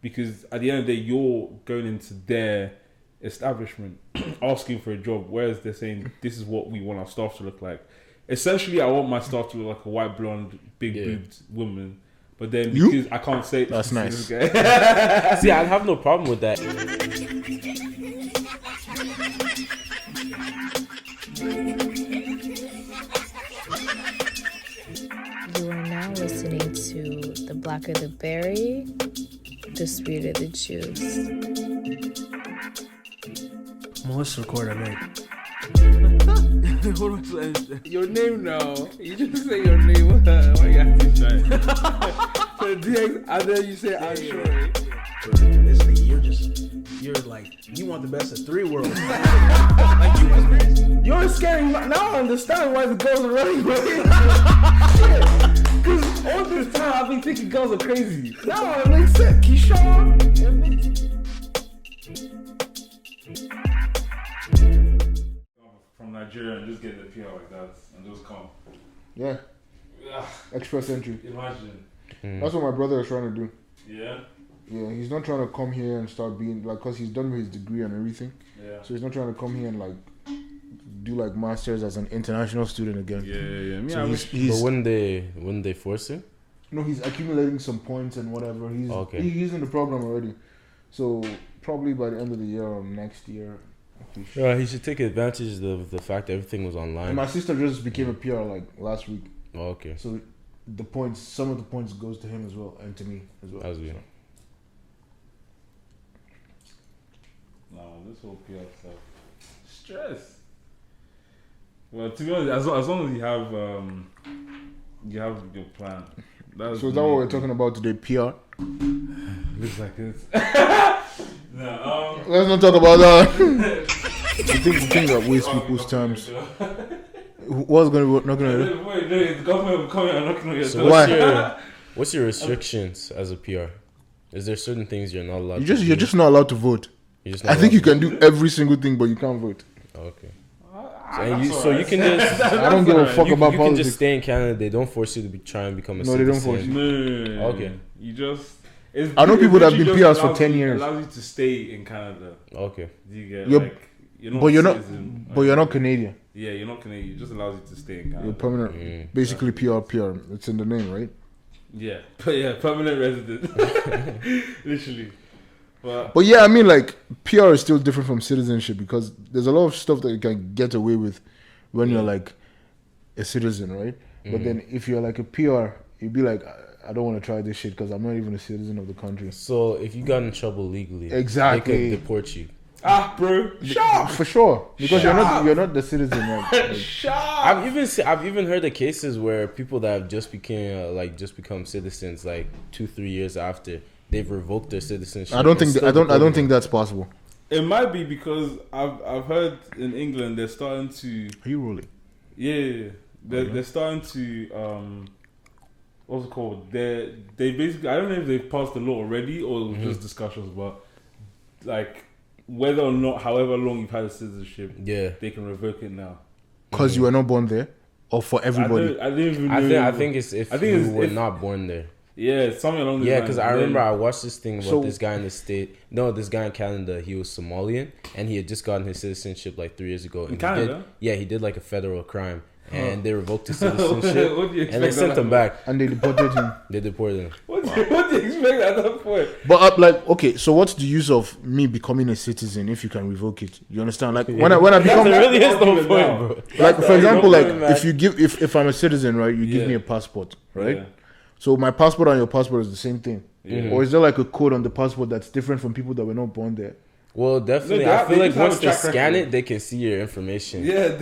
because at the end of the day, you're going into their establishment asking for a job, whereas they're saying this is what we want our staff to look like. Essentially, I want my staff to look like a white blonde, big boobed woman. But then because I can't say that's nice. See, I have no problem with that. You are now listening to the Blacker the Berry, the sweeter the juice. Let's record it, mate. Your name now. You just say your name. Why you have to try? And then you say, I'm sure. This thing, you're like, you want the best of three worlds. Like You're scaring me. Now I understand why the girls are running away. Because all this time I've been thinking girls are crazy. Now it makes sense. Keyshawn. From Nigeria and just get the PR like that and just come. Yeah. Express entry. Imagine. That's what my brother is trying to do. Yeah. Yeah, he's not trying to come here and start being like, cause he's done with his degree and everything. Yeah. So he's not trying to come here and like do like masters as an international student again. Yeah. So But wouldn't they force him? No, he's accumulating some points and whatever. He's in the program already. So probably by the end of the year or next year. He should take advantage of the fact that everything was online. And my sister just became a PR like last week. Oh, okay. So some of the points goes to him as well and to me as well. As well. No, this whole PR stuff. Stress. Well, to be honest, as long as you have your plan. So is that what we're talking about today? PR? Looks like this. No, let's not talk about that. the thing that wastes people's times. What's not gonna do? Wait, the government will come and knocking on your door. Why? What's your restrictions as a PR? Is there certain things you're not allowed to do? You're just not allowed to vote. I think you can do every single thing, but you can't vote. Okay. So you can just... I don't give a fuck about politics. You can just stay in Canada. They don't force you to try and become a citizen. No, they don't force you. No. Okay. You just... I know people that have been PRs for 10 years. It allows you to stay in Canada. Okay. You get but you're not Canadian. Yeah, you're not Canadian. It just allows you to stay in Canada. You're permanent. Basically PR. It's in the name, right? Yeah. Permanent resident. Literally. But yeah, I mean, like, PR is still different from citizenship because there's a lot of stuff that you can get away with when you're like a citizen, right? But then if you're like a PR, you'd be like, I don't want to try this shit because I'm not even a citizen of the country. So if you got in trouble legally, exactly, they could deport you. Bro, shut for sure because you're not the citizen. Like, I've even heard of cases where people that have just become citizens like 2-3 years after they've revoked their citizenship. I don't think that's possible. It might be because I've heard in England they're starting to. Are you rolling? Yeah, they're starting to what's it called? They basically, I don't know if they've passed the law already or it was just discussions, but like whether or not, however long you've had a citizenship, they can revoke it now. Because you were not born there, or for everybody. I didn't even know. I think it's if you were not born there. Yeah, something along those lines. Yeah, because I remember I watched this thing about this guy in the state. No, this guy in Canada. He was Somalian, and he had just gotten his citizenship like 3 years ago. In Canada? He did like a federal crime, and they revoked his citizenship, and they sent him back. And they deported him. They deported him. What do you expect at that point? But okay, so what's the use of me becoming a citizen if you can revoke it? You understand? Like when I become, there really is no point, bro. Like for example, like if I'm a citizen, right? You give me a passport, right? Yeah. So my passport and your passport is the same thing, or is there like a code on the passport that's different from people that were not born there? Well, definitely. I feel like once they scan it, they can see your information. Yeah.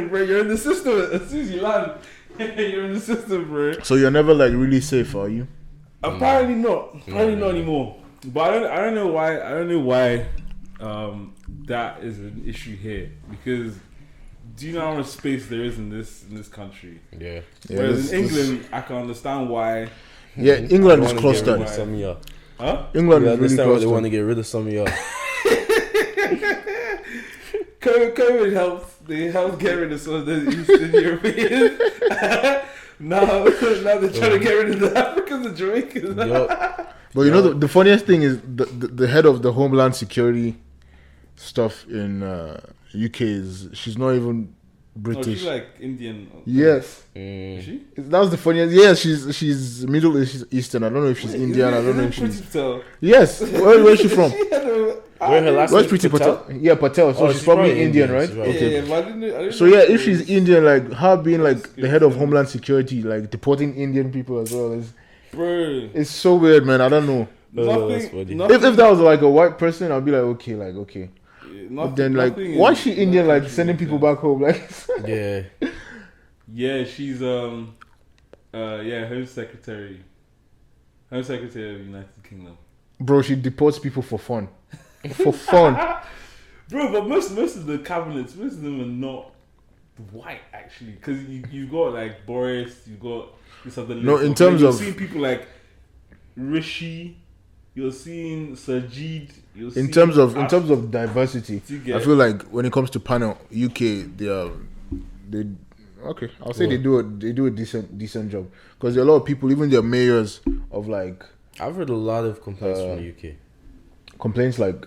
Bro, you're in the system as soon as you land. You're in the system, bro. So you're never like really safe, are you? Apparently not. Apparently not anymore. But I don't know why. I don't know why that is an issue here because. Do you know how much space there is in this country? Yeah. Whereas in England, I can understand why. Yeah, England is clustered. Huh? England is really clustered. They want to get rid of some of y'all. COVID helps. They help get rid of some of the Eastern Europeans. now they're trying to get rid of the Africans and Jamaicans. But you know the funniest thing is the head of the Homeland Security stuff in UK is she's not even No, British. she's like Indian. Yes, Is she? that was the funniest. Yeah, she's Middle Eastern. I don't know if she's Indian. I don't know if she's. Yes, where's she from? Where her last Where's name? Pretty Patel? Yeah, Patel. So she's probably Indian, right? She's probably Okay. Yeah, but I didn't So yeah, if she's Indian, like her being like the head of Homeland Security, like deporting Indian people as well is bro, it's so weird, man. I don't know. that's funny. nothing, If that was like a white person, I'd be like okay. But then like, nothing why is- is she Indian? Like nothing sending is people there. back home, like. Yeah. Yeah, she's Home Secretary of the United Kingdom. Bro, she deports people for fun. For fun. Bro, but most of the cabinets, most of them are not white actually, because you got like Boris, you got this other. No, in list. terms You're of- seeing people like Rishi, you're seeing Sajid, you're In seeing terms of diversity, Do you get I feel like when it comes to panel, UK, they okay. I'll say they do a decent job because there are a lot of people, even their mayors of like I've heard a lot of complaints from the UK. complaints like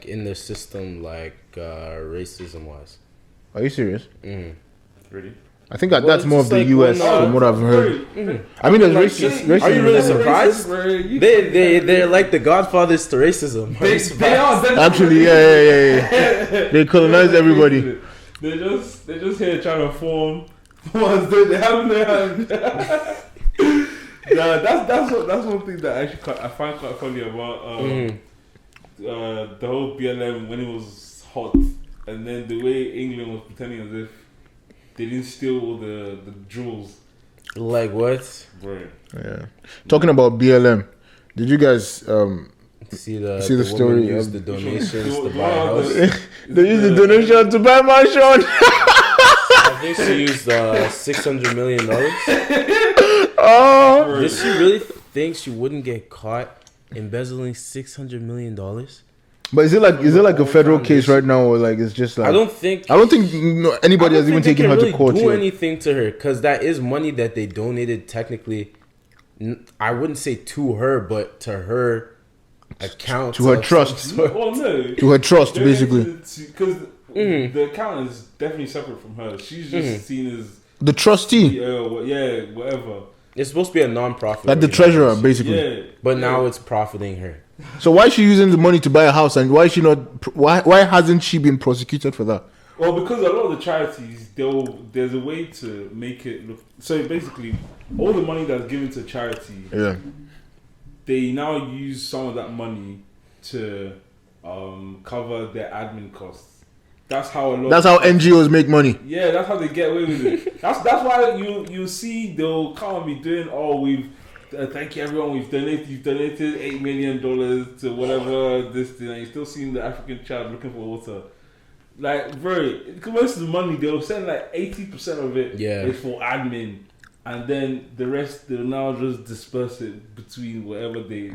In the system, racism wise. Are you serious? Really? I think that Well, that's more of it's the like US when, from what I've heard. I mean, there's racist. Are you really racism. surprised? They're like the godfathers to racism. Are you They surprised? are Actually, yeah. They colonize everybody. They're just here trying to form ones that they have in their hand. Nah, that's one thing that I find quite funny about the whole BLM when it was hot, and then the way England was pretending as if they didn't steal all the jewels. Like what? Bro. Yeah. Talking about BLM, did you guys See the the story woman use of- the donations to The buy a one- house. they used the donation to buy mansion? I think she used $600 million. Oh, Bro. Did she really think she wouldn't get caught embezzling $600 million? but is it like a federal case right now, or like it's just like I don't think anybody has even taken her to court do yet? anything to her because that is money that they donated technically. I wouldn't say to her, but to her account, To her of trust. some sort. Well, no. To her trust, basically. Because the account is definitely separate from her. She's just seen as The trustee, whatever. It's supposed to be a non-profit, like the organization. treasurer, basically. Yeah. But now it's profiting her. So why is she using the money to buy a house, and why is she not? Why hasn't she been prosecuted for that? Well, because a lot of the charities, there's a way to make it look. So basically, all the money that's given to charity, Yeah. they now use some of that money to cover their admin costs. That's how a lot. That's how NGOs make money. Yeah, that's how they get away with it. That's why you see they'll come and be doing. Oh, we've thank you everyone. You've donated $8 million to whatever this thing, and you're still seeing the African child looking for water. Like, bro, most of the money they'll send like 80% of it is for admin, and then the rest they'll now just disperse it between whatever they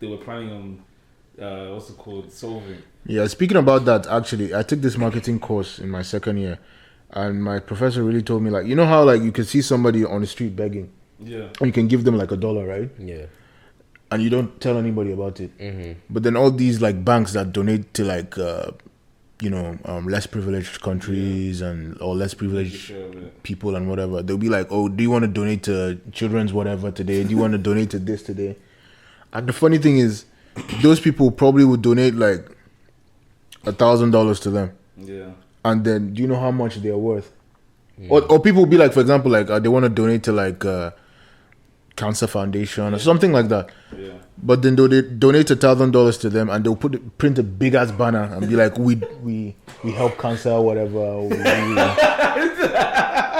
were planning on. What's it called? Solving. Yeah. Speaking about that, actually, I took this marketing course in my second year, and my professor really told me, like, you know how like you can see somebody on the street begging, Yeah. and you can give them like $1, right? Yeah. And you don't tell anybody about it. Mm-hmm. But then all these like banks that donate to like less privileged countries and or less privileged people and whatever, they'll be like, oh, do you want to donate to children's whatever today? Do you want to donate to this today? And the funny thing is, those people probably would donate like $1,000 to them. Yeah. And then do you know how much they are worth? Or people will be like, for example, like they want to donate to like Cancer Foundation or something like that. Yeah. But then they donate $1,000 to them, and they'll print a big ass banner and be like, we help cancer or whatever.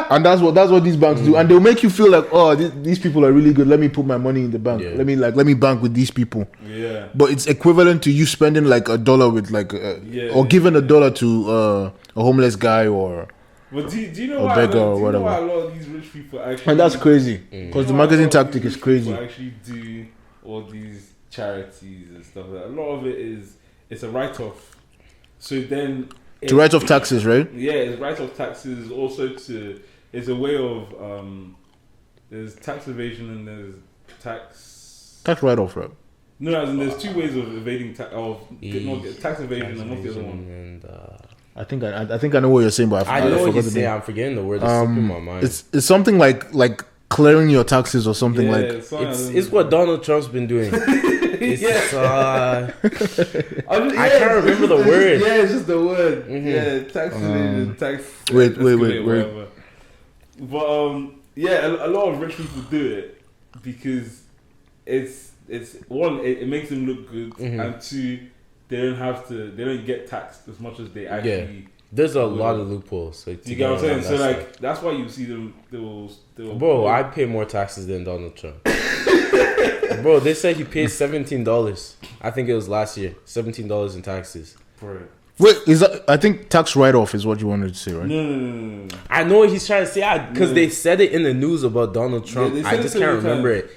And that's what these banks do, and they'll make you feel like, oh, these people are really good. Let me put my money in the bank. Yeah. Let me bank with these people. Yeah. But it's equivalent to you spending like $1 with like or giving $1 to a homeless guy or. But do you know Or why? beggar or Do you know whatever. why a lot of these rich people actually? And that's crazy you because the know why a marketing lot of tactic these is rich crazy. people actually do all these charities and stuff like that. A lot of it is it's a write-off. So then To write off taxes, right? Yeah, it's write-off taxes. Also, it's a way of there's tax evasion and there's tax Tax write-off, right? No, as in there's two ways of evading tax evasion and what's the other one? And, I think I know what you're saying, but I know what you're saying. I'm forgetting the word. It's slipping my mind. It's something like clearing your taxes or something like. It's what Donald Trump's been doing. It's, I can't remember the word. Yeah, it's just the word. Yeah, tax evasion, tax. Wait. Whatever. But yeah, a lot of rich people do it because it's one, it makes them look good, and two, they don't get taxed as much as they actually. Yeah. There's a lot of loopholes. So you get what I'm saying? So like that's why you see them. They'll bro, I pay more taxes than Donald Trump. Bro, they said he paid $17. I think it was last year. $17 in taxes. For it. Wait, is that? I think tax write-off is what you wanted to say, right? No. I know what he's trying to say because they said it in the news about Donald Trump. Yeah, I just can't remember it.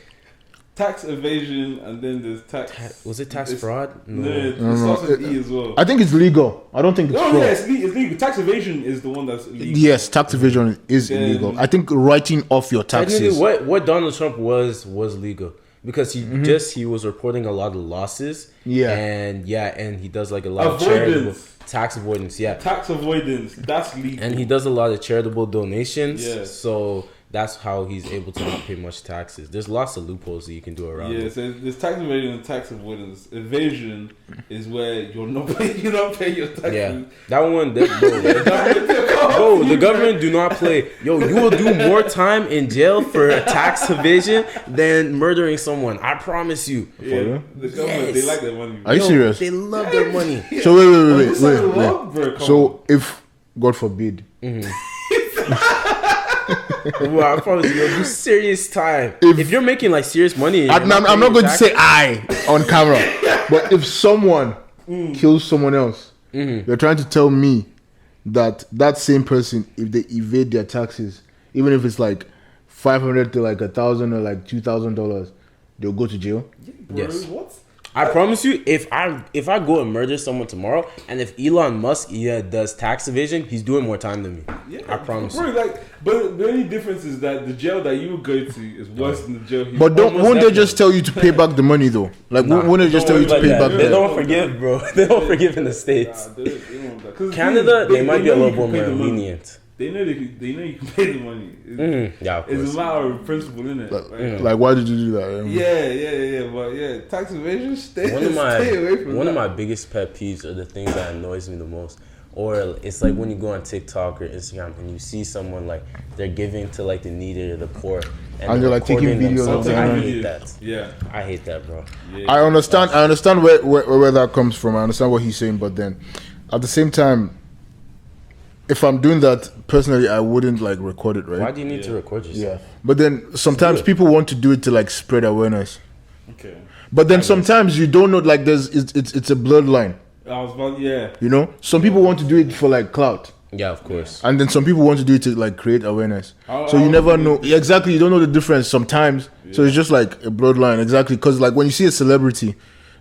Tax evasion and then there's tax. Was it tax fraud? No, it starts with E as well. I think it's legal. I don't think it's fraud. Yeah, it's legal. Tax evasion is the one that's illegal. Yes, tax evasion is illegal. I think writing off your taxes. What Donald Trump was legal because he was reporting a lot of losses. Yeah, and he does like a lot of charitable tax avoidance. Yeah, tax avoidance. That's legal. And he does a lot of charitable donations. Yeah. So that's how he's able to not pay much taxes. There's lots of loopholes that you can do around it. Yeah, so there's tax evasion and tax avoidance. Evasion is where you're not paying your taxes. Yeah, that one, bro, the government do not play. Yo, you will do more time in jail for tax evasion than murdering someone. I promise you. Yeah, the government, they like their money. Are you serious? They love their money. So wait. So if, God forbid, well, I promise you, you'll do serious time. If you're making like serious money, I'm not going to say I on camera, but if someone kills someone else, you're trying to tell me that same person, if they evade their taxes, even if it's like $500 to like $1,000 or like $2,000, they'll go to jail. Yes. What? I promise you, if I go and murder someone tomorrow, and if Elon Musk does tax evasion, he's doing more time than me. Yeah, I promise you. Like, but the only difference is that the jail that you would go to is worse than the jail. But won't they just tell you to pay back the money though? Like, won't they just tell you to pay back? They don't forgive, bro. They don't forgive in the States. Canada, they might be a little more lenient. They know you can pay the money. Yeah, of course. It's a matter of principle, isn't it? Like, why did you do that? Yeah. But yeah, tax evasion. Stay away from one of my biggest pet peeves are the things that annoys me the most. Or it's like when you go on TikTok or Instagram and you see someone like they're giving to like the needy or the poor, and they're like taking videos of them. I hate that. Yeah, I hate that, bro. Yeah, I understand where that comes from. I understand what he's saying, but then at the same time, if I'm doing that personally, I wouldn't like record it, right? Why do you need to record yourself? Yeah, but then sometimes people want to do it to like spread awareness. Okay. But then sometimes you don't know, like it's a bloodline. I was about, yeah. You know, some people want to do it for like clout. Yeah, of course. And then some people want to do it to like create awareness. So you never know. Exactly, you don't know the difference sometimes. Yeah. So it's just like a bloodline, exactly. Because like when you see a celebrity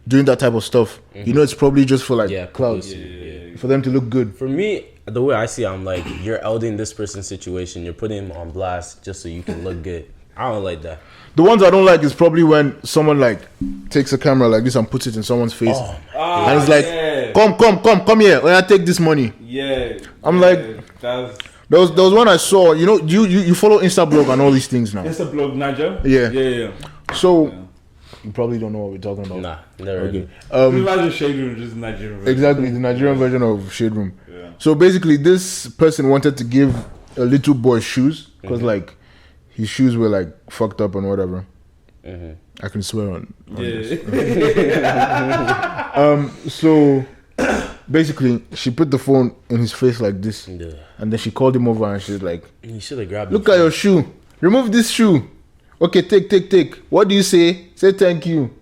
doing that type of stuff, you know it's probably just for like clout. Yeah. For them to look good. For me, the way I see it, I'm like, you're elding this person's situation. You're putting him on blast just so you can look good. I don't like that. The ones I don't like is probably when someone like takes a camera like this and puts it in someone's face, and it's like, come here, when I take this money. Yeah, I'm like, there was one I saw. You know, you follow Instablog and all these things now. Instablog, Niger. Yeah. So you probably don't know what we're talking about. Nah, never. Okay. Imagine Shade Room, just Nigerian version. Exactly, the Nigerian version of Shade Room. Yeah. So basically, this person wanted to give a little boy shoes because like his shoes were like fucked up and whatever. I can swear on this. So basically, she put the phone in his face like this, and then she called him over and she's like, "You should have grabbed. Look at your shoe. Remove this shoe. Okay, take. What do you say? Say thank you."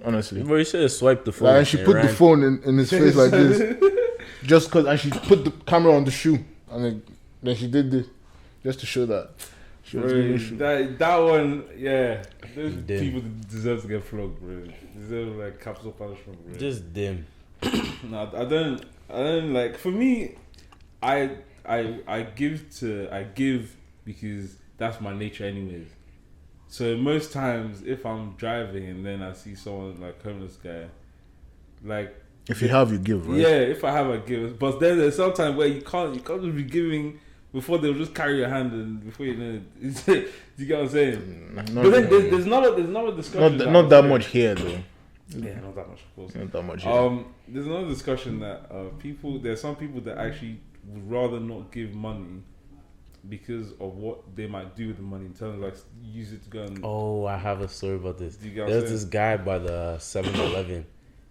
Honestly, bro, you should have swiped the phone. And she put the phone in his face like this, just cause, and she put the camera on the shoe, and then she did this, just to show that. That one, yeah. Those people deserve to get flogged, bro. Deserve like capital punishment, bro. Just dim. No, I don't like. For me, I give because that's my nature, anyways. So most times, if I'm driving and then I see someone like homeless guy, like If you have, you give, right? yeah, if I have, I give. But then there's sometimes where you can't just be giving before they'll just carry your hand and before you know it. Do you get what I'm saying? Not, But then there's another discussion. not that much here though. Yeah, not that much, of course. Not that much here. There's another discussion that there's some people that actually would rather not give money because of what they might do with the money in terms of like use it to go and. Oh, I have a story about this. Do you get what I'm There's saying? this guy by the 7-Eleven,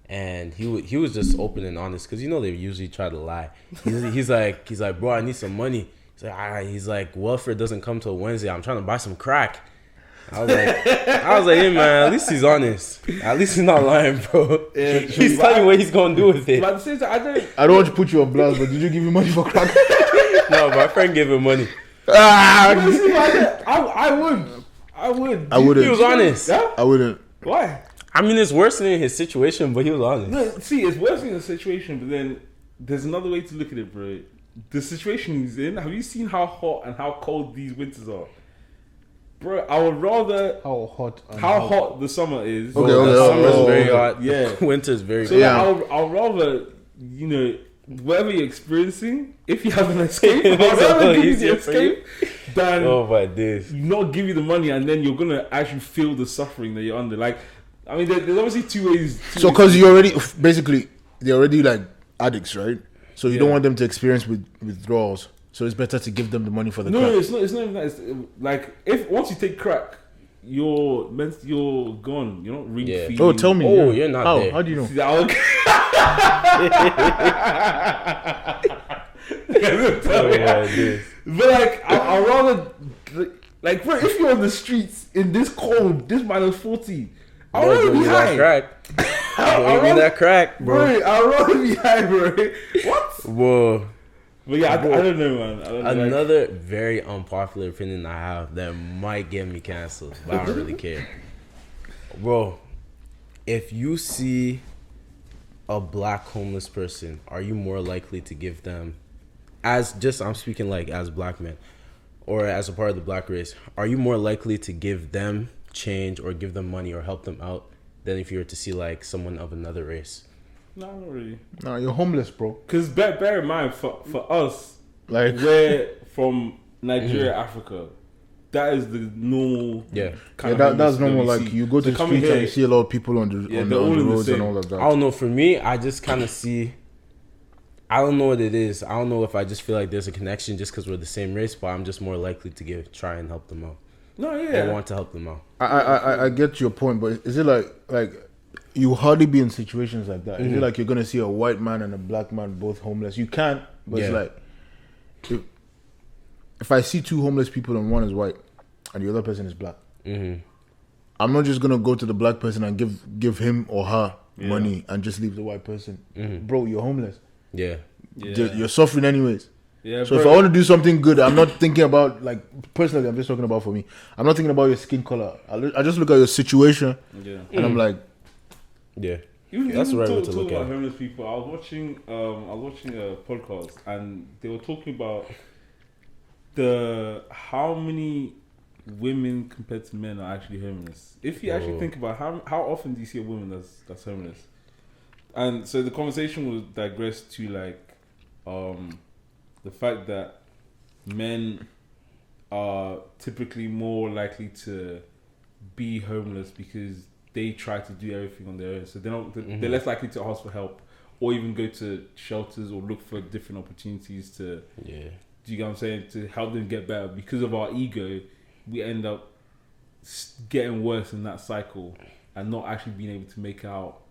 and he was just open and honest because you know they usually try to lie. He's like, bro, I need some money. He's like, welfare doesn't come till Wednesday. I'm trying to buy some crack. I was like, hey man, at least he's honest. At least he's not lying, bro. Yeah, He's telling you what he's gonna do with it. But at the same time, I don't want to put you on blast, but did you give me money for crack? No, my friend gave him money. I would. I wouldn't. He was honest. Yeah? I wouldn't. Why? I mean, it's worsening his situation, but he was honest. No, see, it's worse in the situation, but then there's another way to look at it, bro. The situation he's in. Have you seen how hot and how cold these winters are? Bro, I would rather How hot the summer is. Okay, Bro, okay, summer's okay. very hot. Yeah. Winter's very So cold. Yeah. I'll rather, you know, whatever you're experiencing, if you have an escape, I'd rather give you the Easier for you. escape than Oh my days. not give you the money and then you're gonna actually feel the suffering that you're under. Like, I mean, there's obviously two ways. So, because you already, basically, they're already like addicts, right? So you don't want them to experience withdrawals. So it's better to give them the money for the No, crack. it's not even that. It's like if once you take crack, you're gone. You're not really Yeah. feeling. Oh, tell me. Oh, yeah. you're not How? there. How do you know? See, I'll- Oh my days. But like, I'd rather like, bro, if you're on the streets in this cold, this -40, I'd Bro, rather give be me that high. crack. Bro, give me that crack, bro. Bro, I'd rather be high, bro. What? Whoa. But yeah, I don't know, man. I don't know, like- Another very unpopular opinion I have that might get me canceled, but I don't really care. Bro, if you see a black homeless person, are you more likely to give them, I'm speaking like as black men, or as a part of the black race, are you more likely to give them change or give them money or help them out than if you were to see like someone of another race? No, not really. No, you're homeless, bro. Because bear in mind, for us, Like, we're from Nigeria, Africa. That is the normal. Yeah. kind yeah, of that's homelessness normal. we Like, see. you go to So the coming streets and here- you see a lot of people on the they're all on in the the roads same. and all of I that. don't know. For me, I just kind of see. I don't know what it is. I don't know if I just feel like there's a connection just because we're the same race, but I'm just more likely to try and help them out. No, I yeah. want to help them out. I get your point, but is it like you hardly be in situations like that? Is it like you're gonna see a white man and a black man both homeless? You can't, but it's Yeah. like if I see two homeless people and one is white and the other person is black, I'm not just gonna go to the black person and give him or her money and just leave the white person. Bro, you're homeless. Yeah. You're suffering anyways. Yeah, So if I bro. want to do something good, I'm not thinking about, like, personally, I'm just talking about for me. I'm not thinking about your skin color. I just look at your situation Yeah. and I'm like, Yeah. Even, That's even the right way talk, to talk look about at it. homeless people. I was watching a podcast and they were talking about how many women compared to men are actually homeless. If you actually think about how often do you see a woman that's homeless? And so the conversation was digressed to like the fact that men are typically more likely to be homeless because they try to do everything on their own. So they're less likely to ask for help or even go to shelters or look for different opportunities to. Yeah. Do you get what I'm saying? To help them get better. Because of our ego, we end up getting worse in that cycle and not actually being able to make out,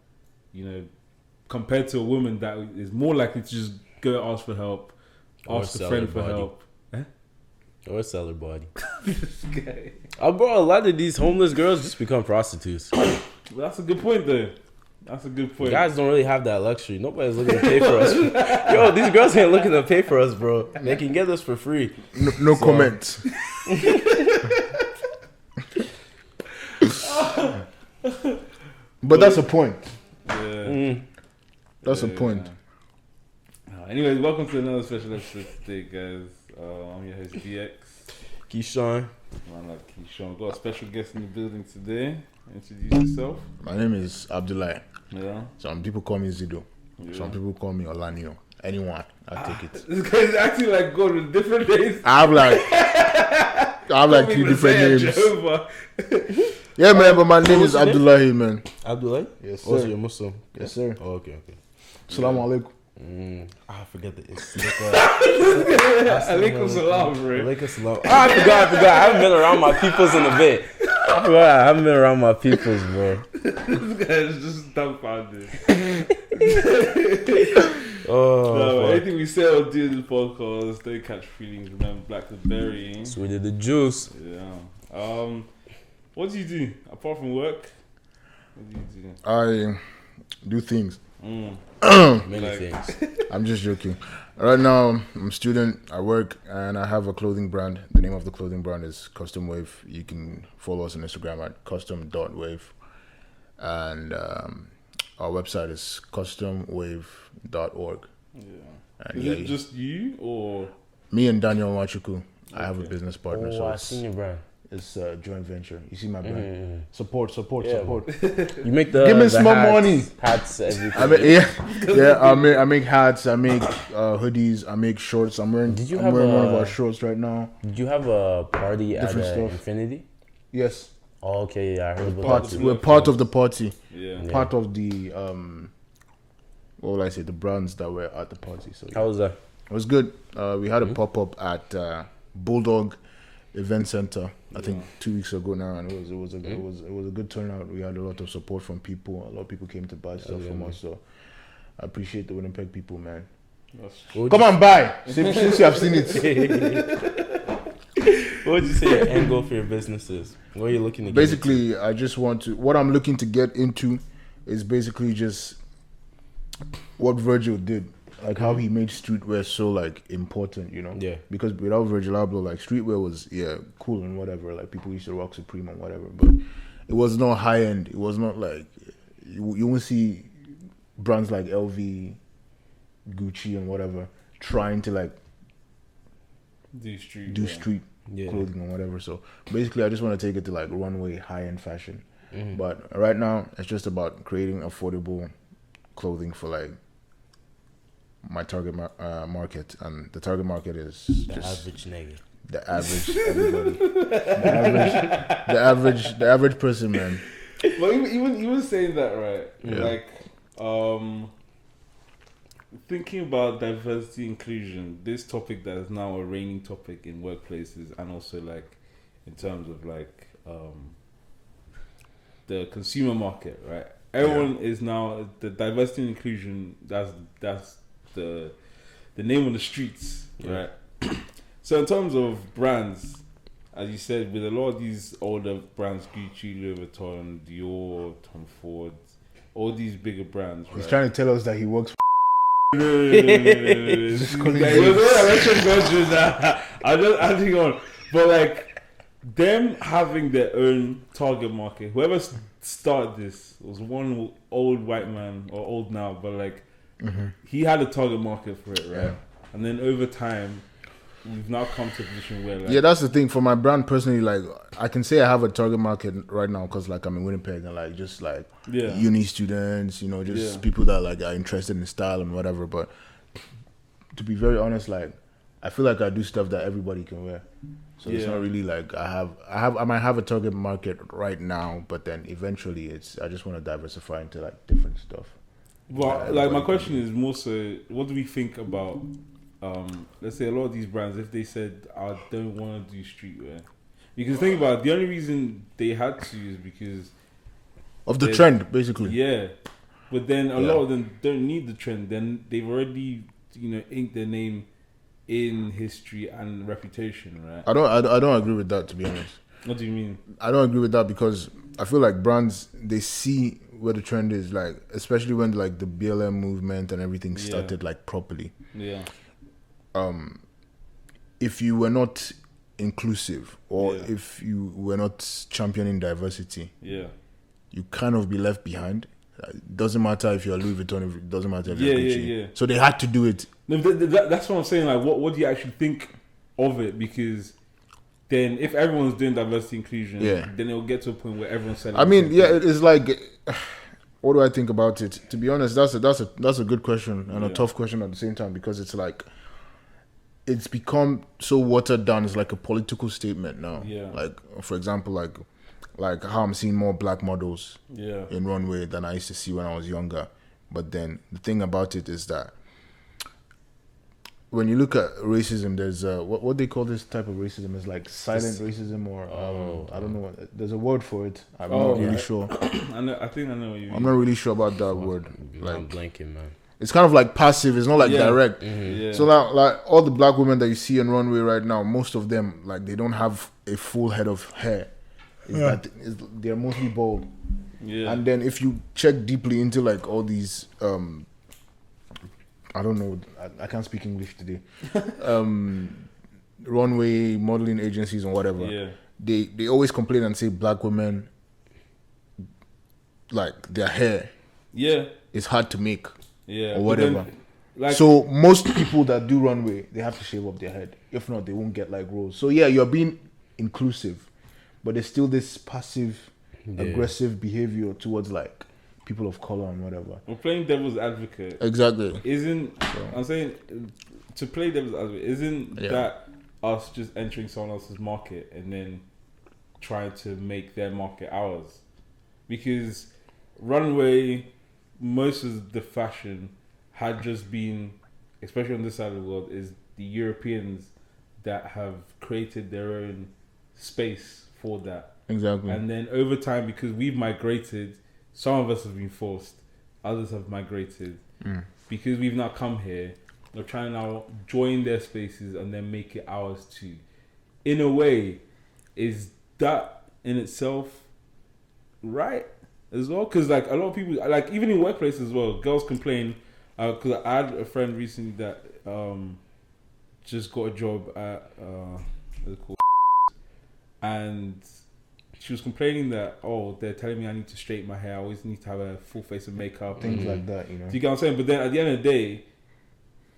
you know, compared to a woman that is more likely to just go ask for help, Or ask a sell friend her for body. help. Or sell her body. This guy. Bro, a lot of these homeless girls just become prostitutes. That's a good point, though. That's a good point. Guys don't really have that luxury. Nobody's looking to pay for us. Yo, these girls ain't looking to pay for us, bro. They can get this for free. no comment. But that's a point. Yeah. That's a point. Anyways, welcome to another special episode today, guys. I'm your host, DX. Keyshawn. Man, like Keyshawn. Got a special guest in the building today. Introduce yourself. My name is Abdullah. Yeah. Some people call me Zido. Yeah. Some people call me Olanio. Anyone, I take it. This guy is acting like God with different names. I have like two different names. Yeah, man, but my name is Abdullahi, man. Abdullah? Yes, Oh, so sir. you're Muslim? Yes, sir. Oh, okay. Assalamu alaikum. I forget the it's Alaikum salam, bro. Alaikum salam. I forgot. I haven't been around my peoples in a bit. I forgot. I haven't been around my peoples, bro. This guy is just dumbfounded. Oh, anything we say or do in the podcast, don't catch feelings. Remember, BlackerTheBerry. Sweeter the juice. Yeah. What do you do apart from work? What do you do? I do things. Many things. I'm just joking. Right now, I'm a student. I work and I have a clothing brand. The name of the clothing brand is Custom Wave. You can follow us on Instagram at custom.wave. And our website is customwave.org. Yeah. And Is yeah, it just you or? me and Daniel Machuku, I have a business partner. Oh, So I seen your brand. it's a joint venture. You see my brand? Mm-hmm. Support. Yeah. You make the Give me the some hats, money. Hats, everything. I mean, I make hats. I make hoodies. I make shorts. I'm wearing one of our shorts right now. Did you have a party at Different stuff. Infinity? Yes, Oh, okay, yeah, I heard about that. we're part of the party. Yeah. Part of the what will I say? The brands that were at the party. So How was that? it was good. We had a pop up at Bulldog Event Center. I think 2 weeks ago now, and it was a good turnout. We had a lot of support from people. A lot of people came to buy stuff from us. So I appreciate the Winnipeg people, man. Come on, buy since you have seen it. What would you say your end goal for your business is? What are you looking to get Basically, I just want to. What I'm looking to get into is basically just what Virgil did, like how he made streetwear so like important, you know. Yeah. Because without Virgil Abloh, like streetwear was cool and whatever. Like people used to rock Supreme and whatever, but it was not high end. It was not like you won't see brands like LV, Gucci, and whatever trying to like Do street. clothing and whatever. So basically, I just want to take it to like runway high end fashion. But right now, it's just about creating affordable clothing for like my target market, and the target market is the just average nigga. the average everybody, the average person, man. But even saying that, right? Yeah. Like, thinking about diversity inclusion, this topic that is now a reigning topic in workplaces, and also like in terms of like the consumer market, right? Everyone is now the diversity and inclusion. That's the name on the streets, right? So in terms of brands, as you said, with a lot of these older brands, Gucci, Louis Vuitton, Dior, Tom Ford, all these bigger brands, right? He's trying to tell us that he works. No. I'm just adding on, but like them having their own target market. Whoever started this was one old white man, or old now, but like he had a target market for it, right? And then over time, we've now come to a position where like, That's the thing for my brand personally. Like I can say I have a target market right now because like I'm in Winnipeg and like just like uni students, you know, just people that like are interested in style and whatever. But to be very honest, like I feel like I do stuff that everybody can wear. So it's not really like I might have a target market right now, but then eventually I just want to diversify into like different stuff. Well, like my question is more so, what do we think about let's say a lot of these brands, if they said I don't want to do streetwear, because think about it, the only reason they had to is because of the trend, basically. Yeah, but then a lot of them don't need the trend. Then they've already inked their name in history and reputation, right? I don't agree with that, to be honest. What do you mean? I don't agree with that because I feel like brands, they see where the trend is, like especially when like the BLM movement and everything started like properly. Yeah. If you were not inclusive or if you were not championing diversity, you kind of be left behind. It doesn't matter if you're Louis Vuitton, it doesn't matter if you're Gucci. So they had to do it. No, that's what I'm saying. Like, what do you actually think of it? Because then if everyone's doing diversity inclusion, Yeah. then it'll get to a point where everyone's selling. I mean, the same yeah, thing. it's like, what do I think about it? To be honest, that's a good question and a tough question at the same time, because it's like, it's become so watered down. It's like a political statement now. Yeah. Like, for example, like how I'm seeing more black models Yeah. in runway than I used to see when I was younger. But then the thing about it is that when you look at racism, there's what they call this type of racism is like silent racism, or I don't know. There's a word for it. I'm not really sure. I think I know what you mean. I'm not really sure about that word. I'm blanking, man. It's kind of like passive. It's not like direct. Yeah. So now, like all the black women that you see on runway right now, most of them, like, they don't have a full head of hair. They're mostly bald. Yeah. And then if you check deeply into like all these, I don't know, I can't speak English today. Runway modeling agencies and whatever. Yeah. They always complain and say black women, like, their hair is hard to make. Yeah. Or whatever. Then, like, So most people that do runway, they have to shave up their head. If not, they won't get like roles. So yeah, you're being inclusive, but there's still this passive, aggressive behavior towards like people of color and whatever. we're playing devil's advocate. Exactly. I'm saying to play devil's advocate, isn't that us just entering someone else's market and then trying to make their market ours? Because runway, most of the fashion had just been, especially on this side of the world, is the Europeans that have created their own space for that. Exactly. And then over time, because we've migrated, some of us have been forced, others have migrated. Because we've now come here, we're trying to now join their spaces and then make it ours too. In a way, is that in itself right as well? Because like a lot of people, like even in workplaces as well, girls complain. Because I had a friend recently that just got a job at what's it called? And she was complaining that, they're telling me I need to straighten my hair, I always need to have a full face of makeup, Things like that, you know. do you get what I'm saying? But then at the end of the day,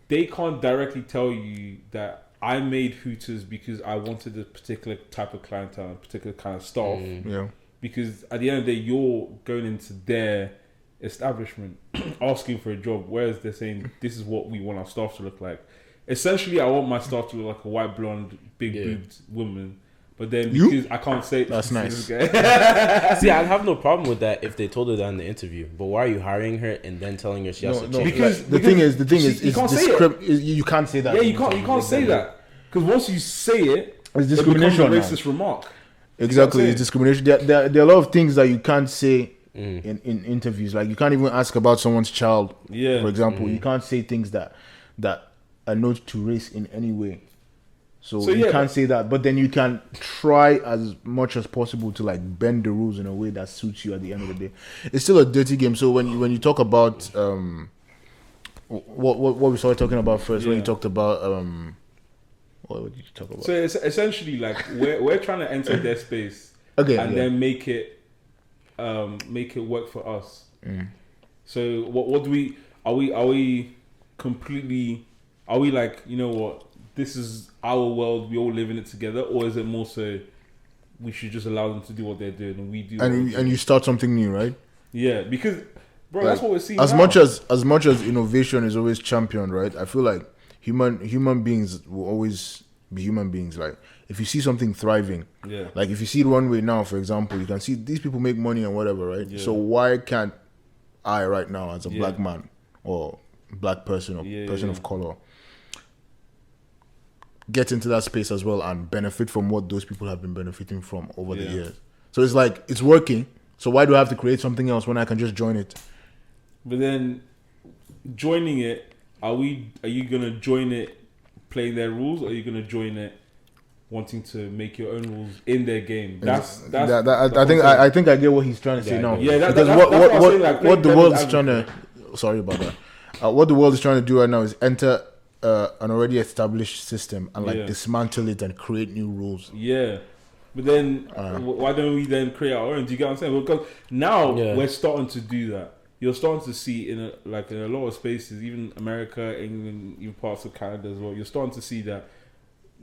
they can't directly tell you that I made Hooters because I wanted a particular type of clientele, a particular kind of staff. Yeah. Because at the end of the day, you're going into their establishment asking for a job, whereas they're saying this is what we want our staff to look like. Essentially, I want my staff to look like a white blonde, big boobed woman. But then because I can't say that's nice. See, I'd have no problem with that if they told her that in the interview. But why are you hiring her and then telling her she has to change? Because the thing is, you can't say it. You can't say that. Yeah, you can't say that, because once you say it, It's discrimination. It becomes a racist remark. Exactly, it's discrimination. There are a lot of things that you can't say in interviews. Like you can't even ask about someone's child. Yeah. For example, you can't say things that are not to race in any way. So you can't say that, but then you can try as much as possible to like bend the rules in a way that suits you at the end of the day. It's still a dirty game. So when you talk about what we started talking about first, when you talked about what did you talk about? So it's essentially like we're trying to enter their space, then make it work for us. So what do we are we completely, are we like, you know what, this is our world, we all live in it together, or is it more so we should just allow them to do what they're doing and we do and you start something new, right? Yeah, because bro, Like, that's what we're seeing as now. much as innovation is always championed, right? I feel like human beings will always be human beings. Like if you see something thriving, like if you see runway now, for example, you can see these people make money and whatever, right? So why can't I right now, as a black man or black person or person of color, get into that space as well and benefit from what those people have been benefiting from over the years? So it's like, it's working, so why do I have to create something else when I can just join it? But then joining it, are you gonna join it playing their rules, or are you gonna join it wanting to make your own rules in their game? I think I get what he's trying to say now. Yeah, because what the world is trying to, sorry about that. What the world is trying to do right now is enter an already established system and like dismantle it and create new rules. Yeah. But then why don't we then create our own? Do you get what I'm saying? Because now we're starting to do that. You're starting to see in a lot of spaces, even America, England, even parts of Canada as well. You're starting to see that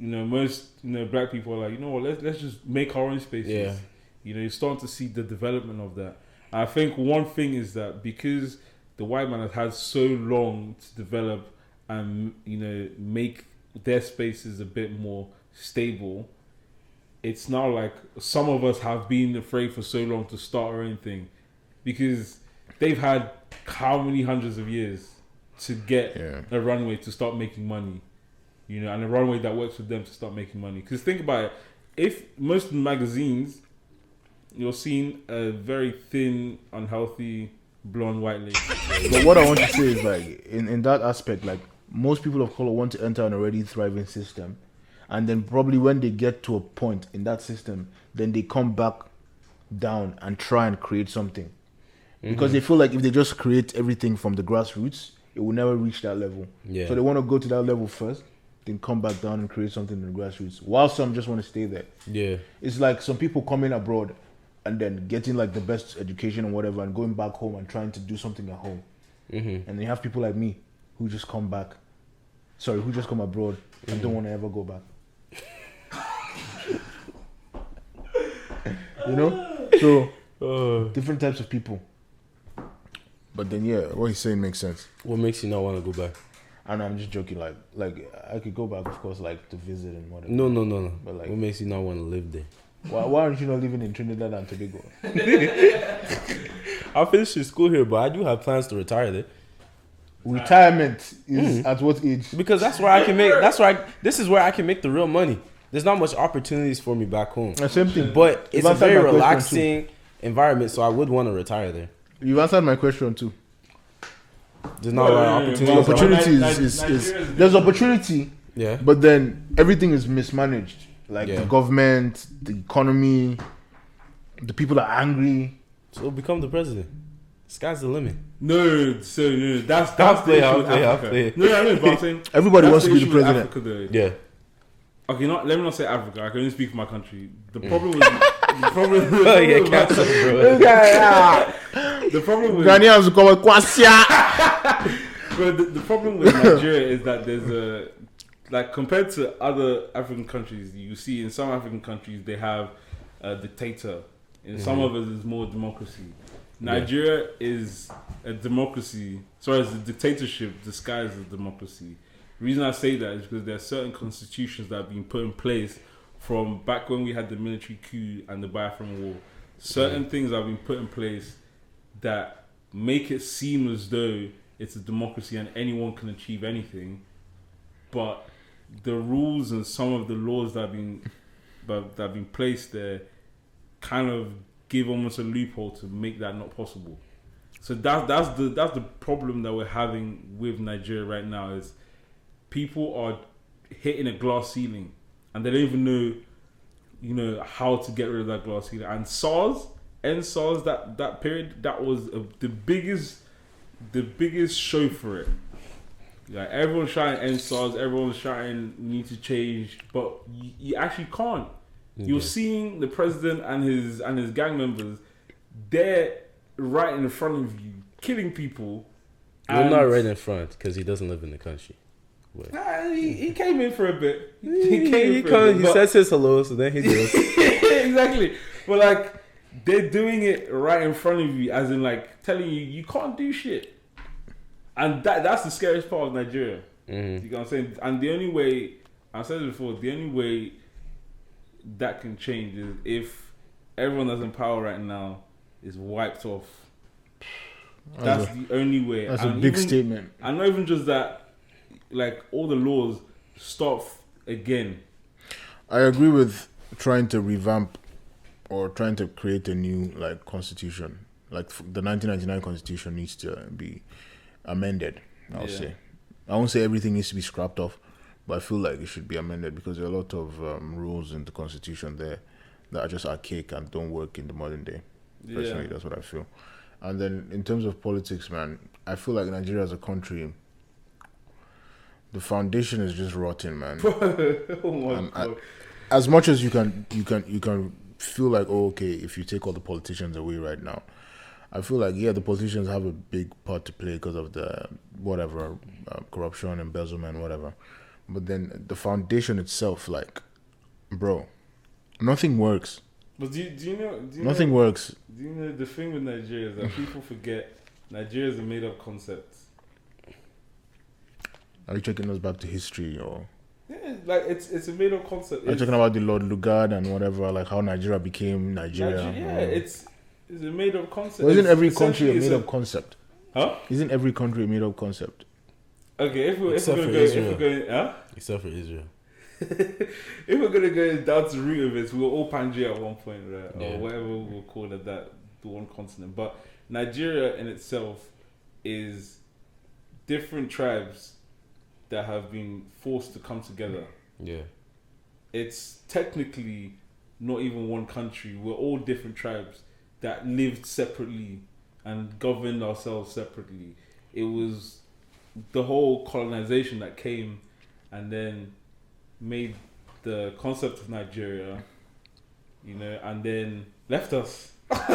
most black people are like, let's just make our own spaces. Yeah. You're starting to see the development of that. And I think one thing is that because the white man has had so long to develop and make their spaces a bit more stable, it's now like some of us have been afraid for so long to start our own thing because they've had how many hundreds of years to get a runway to start making money, and a runway that works for them to start making money. Because think about it, if most of the magazines, you're seeing a very thin, unhealthy, blonde white lady. But what I want to say is like in that aspect, like most people of color want to enter an already thriving system, and then probably when they get to a point in that system, then they come back down and try and create something. Because they feel like if they just create everything from the grassroots, it will never reach that level. Yeah. So they want to go to that level first, then come back down and create something in the grassroots. While some just want to stay there. Yeah. It's like some people coming abroad and then getting like the best education and whatever and going back home and trying to do something at home. And then you have people like me who just come abroad and don't want to ever go back. So different types of people. But then what he's saying makes sense. What makes you not want to go back? I know, I'm just joking. Like I could go back, of course, like to visit and whatever. No. But like, what makes you not want to live there? Why aren't you not living in Trinidad and Tobago? I finished school here, but I do have plans to retire there. Retirement is at what age? Because this is where I can make the real money. There's not much opportunities for me back home. Same thing. But it's a very relaxing environment, so I would want to retire there. You've answered my question too. There's not a lot of opportunities. Opportunity there's opportunity. Yeah. But then everything is mismanaged. Like the government, the economy, the people are angry. So become the president. Sky's the limit. No, that's the issue with Africa. No, but I'm saying everybody wants to be the president. Africa, yeah. Okay, let me not say Africa. I can only speak for my country. The problem with the problem with Ghanaians call it Kwasia. But the problem with Nigeria is that there's compared to other African countries, you see in some African countries they have a dictator. In some of us is more democracy. Nigeria is a democracy. Sorry, it's a dictatorship disguised as democracy. The reason I say that is because there are certain constitutions that have been put in place from back when we had the military coup and the Biafran War. Certain things have been put in place that make it seem as though it's a democracy and anyone can achieve anything. But the rules and some of the laws that have been placed there kind of give almost a loophole to make that not possible. So that's the problem that we're having with Nigeria right now is people are hitting a glass ceiling and they don't even know how to get rid of that glass ceiling. And SARS, that period, that was the biggest show for it. Like everyone's trying to end SARS, everyone's trying need to change, but you actually can't. You're seeing the president and his gang members, they're right in front of you, killing people. Well, not right in front because he doesn't live in the country. He came in for a bit. He says his hello, so then he goes. Exactly. But like they're doing it right in front of you, as in like telling you can't do shit. And that's the scariest part of Nigeria. You know what I'm saying? And the only way, I said it before, the only way that can change is if everyone that's in power right now is wiped off. That's the only way. That's a big statement. And not even just that, like all the laws stop again. I agree with trying to revamp or trying to create a new like constitution. Like the 1999 constitution needs to be amended. I'll say. I won't say everything needs to be scrapped off, but I feel like it should be amended because there are a lot of rules in the constitution there that are just archaic and don't work in the modern day. Personally, that's what I feel. And then in terms of politics, man, I feel like Nigeria as a country, the foundation is just rotten, man. Oh my God. As much as you can feel like, if you take all the politicians away right now, I feel like the politicians have a big part to play because of the whatever corruption, embezzlement, whatever. but then the foundation itself, like, bro, nothing works. But do you know? Nothing works. Do you know the thing with Nigeria is that people forget Nigeria is a made up concept. Are you taking us back to history, or Yeah, like it's a made up concept. are you talking about the Lord Lugard and whatever, like how Nigeria became Nigeria? It's a made up concept. Well, isn't It's every country a essentially made up concept? Huh? Isn't every country a made up concept? Okay, if we're Except gonna for go, Israel. huh? Except for Israel. If we're gonna go down to the root of it, we were all Pangea at one point, right? Yeah. Or whatever we'll call it, that the one continent. But Nigeria in itself is different tribes that have been forced to come together. Yeah. It's technically not even one country. We're all different tribes that lived separately and governed ourselves separately. It was the whole colonization that came and then made the concept of Nigeria, and then left us.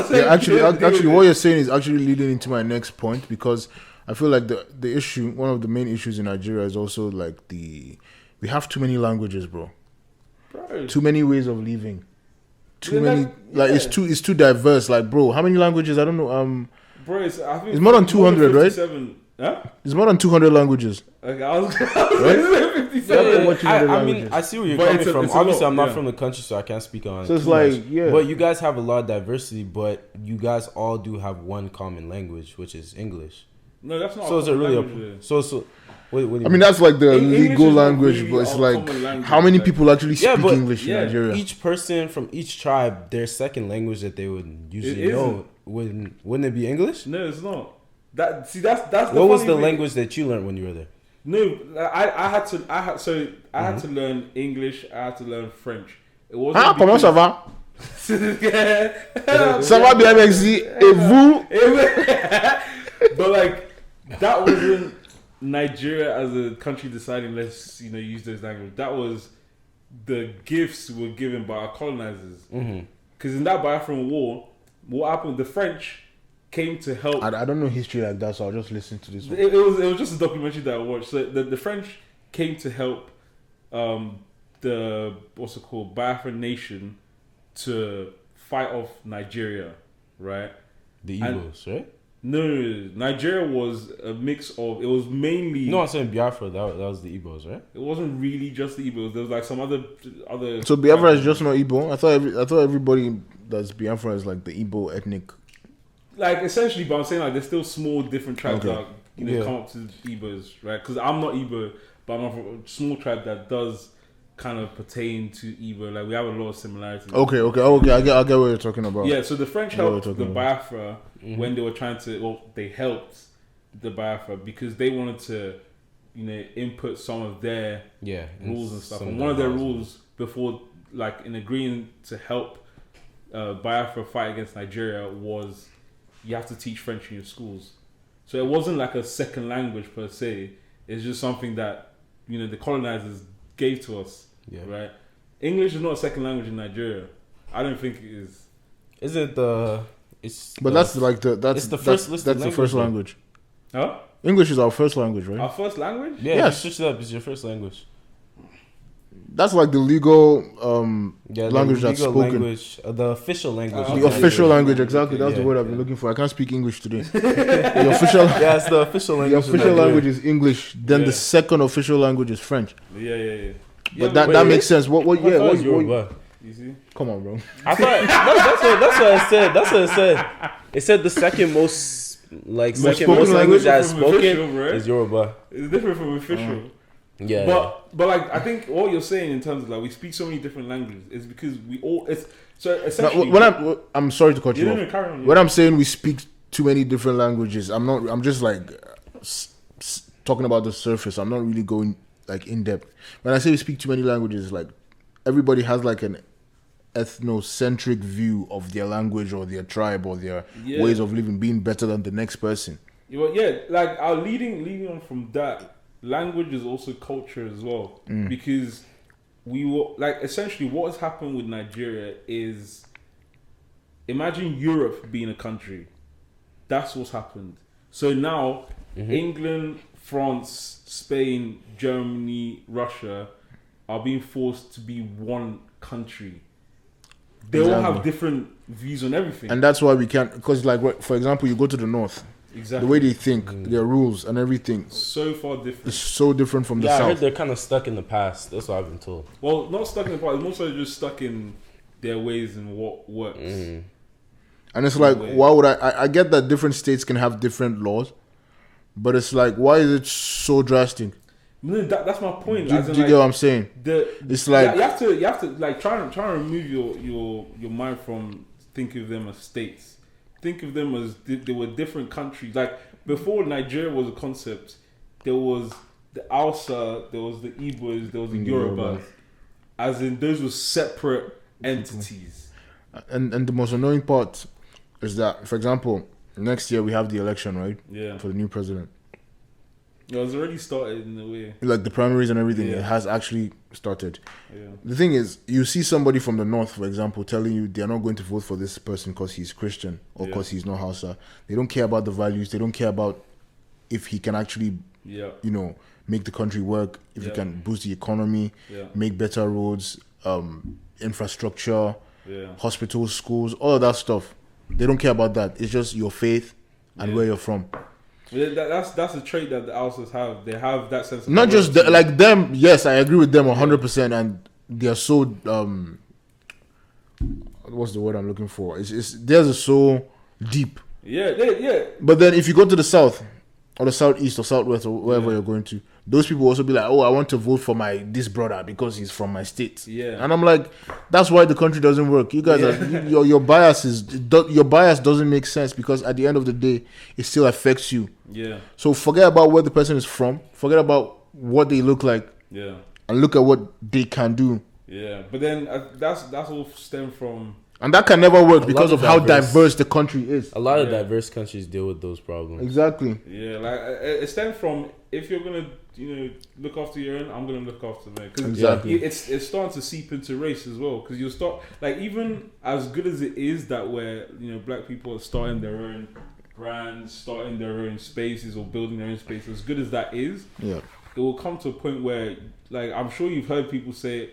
Yeah, actually, what you're saying is actually leading into my next point, because I feel like the issue, one of the main issues in Nigeria is also like we have too many languages, bro. Too many ways of living. Too many, it's too diverse. Like, bro, how many languages? I don't know. Bro, I think it's more than 200, right? Huh? It's more than 200 languages. Okay, I was Right? 57. I mean, I see where you're coming from. it's a Obviously, lot, I'm not yeah. from the country, so I can't speak on it. So it's too like, much. yeah. But you guys have a lot of diversity, but you guys all do have one common language, which is English. No, that's not. So is it really language, what do you I mean, that's like the English legal is not language, really but it's our like, common language, how many like- people actually Yeah, speak but- English in Nigeria? each person from each tribe, their second language that they would usually know, wouldn't it be English? No, it's not. That's the What was funny the thing. language that you learned when you were there? No, I had to learn English. I had to learn French. It wasn't. Ah, comment ça va? va? Ça va bien, merci. Et vous? But like, that wasn't Nigeria as a country deciding let's use those languages. That was the gifts were given by our colonizers. Because in that Biafran War, what happened? The French came to help. I don't know history like that, so I'll just listen to this one. It was just a documentary that I watched. So the French came to help the what's it called, Biafran nation to fight off Nigeria, right? The Igbos, right? No, Nigeria was a mix of. It was mainly. No, I'm saying Biafra. That was the Igbos, right? It wasn't really just the Igbos. There was like some other. So Biafra is just not Igbo? I thought everybody that's Biafra is like the Igbo ethnic. Like essentially, but I'm saying like there's still small different tribes Okay. that come up to Igbos, right? Because I'm not Igbo, but I'm from a small tribe that does kind of pertain to Igbo. Like we have a lot of similarities. Okay. I get what you're talking about. Yeah, so the French I know what helped you're the talking Biafra when they were trying to. Well, they helped the Biafra because they wanted to, input some of their rules and stuff. And one of their rules before, like in agreeing to help Biafra fight against Nigeria, was you have to teach French in your schools. So it wasn't like a second language per se. It's just something that the colonizers gave to us. Yeah. Right. English is not a second language in Nigeria. I don't think it is. Is it the? But that's like that's the first listed that's the first language, language. Huh? English is our first language, right? Our first language? Yeah, Yes. you switch it up. It's your first language. That's like the legal Yeah, language the that's legal spoken. language, the official language. The official language, exactly. That's the word I've been looking for. I can't speak English today. The official, Yeah, it's the official the language. official language is English. Then the second official language is French. Yeah. But that makes sense. What? Yeah, What? Yoruba. You see? Come on, bro. I thought that's what I said. That's what it said. It said the second most second spoken most language that's from official, spoken right? is Yoruba. It's different from official. Yeah. But like I think what you're saying in terms of like we speak so many different languages is because we all essentially I'm sorry to cut you off. carry on, When I'm saying we speak too many different languages, I'm just like talking about the surface. I'm not really going like in depth. When I say we speak too many languages, like everybody has like an ethnocentric view of their language or their tribe or their ways of living being better than the next person. like our leading on from that, language is also culture as well. Because we were like essentially what has happened with Nigeria is imagine Europe being a country. That's what's happened. So now England, France, Spain, Germany, Russia are being forced to be one country. They all have different views on everything. And that's why we can't, because like, for example, you go to the north. Exactly. The way they think, their rules and everything. So far different. It's so different from the I south. heard they're kind of stuck in the past. That's what I've been told. Well, not stuck in the past. Most of them just stuck in their ways and what works. And it's like, why would I get that different states can have different laws, but it's like, why is it so drastic? No, that's my point. Do you get what I'm saying? It's like you have to like try to remove your mind from thinking of them as states. Think of them as they were different countries. Like before Nigeria was a concept, there was the Hausa, there was the Igbos, there was the Yorubas. As in, those were separate entities. And the most annoying part is that, for example, next year we have the election, right? Yeah. For the new president. It was already started in a way. Like the primaries and everything, Yeah. it has actually started. Yeah. The thing is, you see somebody from the north, for example, telling you they're not going to vote for this person because he's Christian or because he's not Hausa. They don't care about the values. They don't care about if he can actually, make the country work, if he can boost the economy, make better roads, infrastructure, hospitals, schools, all of that stuff. They don't care about that. It's just your faith and where you're from. That's a trait that the Hausas have. They have that sense of Not just like them. Yes, I agree with them 100%, and they are so what's the word I'm looking for? Theirs is so deep. Yeah. But then if you go to the south or the southeast or southwest or wherever you're going to, those people also be like, oh, I want to vote for this brother because he's from my state. Yeah. And I'm like, that's why the country doesn't work. You guys are your bias doesn't make sense, because at the end of the day, it still affects you. Yeah. So forget about where the person is from. Forget about what they look like. Yeah. And look at what they can do. Yeah. But then that's all stem from. And that can never work because of how diverse the country is. A lot of diverse countries deal with those problems. Exactly. Yeah, like it stems from, if you're gonna look after your own, I'm gonna look after them. Exactly. It's starting to seep into race as well, because you start, like, even as good as it is that where black people are starting their own brands, starting their own spaces or building their own spaces, as good as that is, it will come to a point where, like, I'm sure you've heard people say,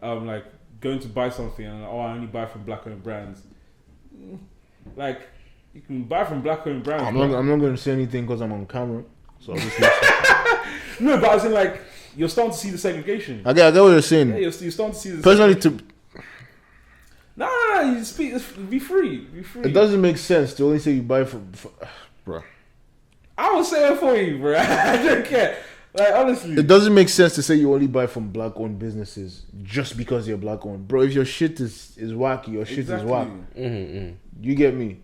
like, going to buy something and I only buy from black-owned brands. Like, you can buy from black-owned brands. I'm not going to say anything because I'm on camera. So I'll just no, but as in, like, you're starting to see the segregation. I get what you're saying. Yeah, you're starting to see the personally. Nah, you speak. Be free. It doesn't make sense to only say you buy from bro. I will say it for you, bro. I don't care. Like, honestly, it doesn't make sense to say you only buy from black-owned businesses just because you're black-owned, bro. If your shit is wacky, your shit is whack. You get me?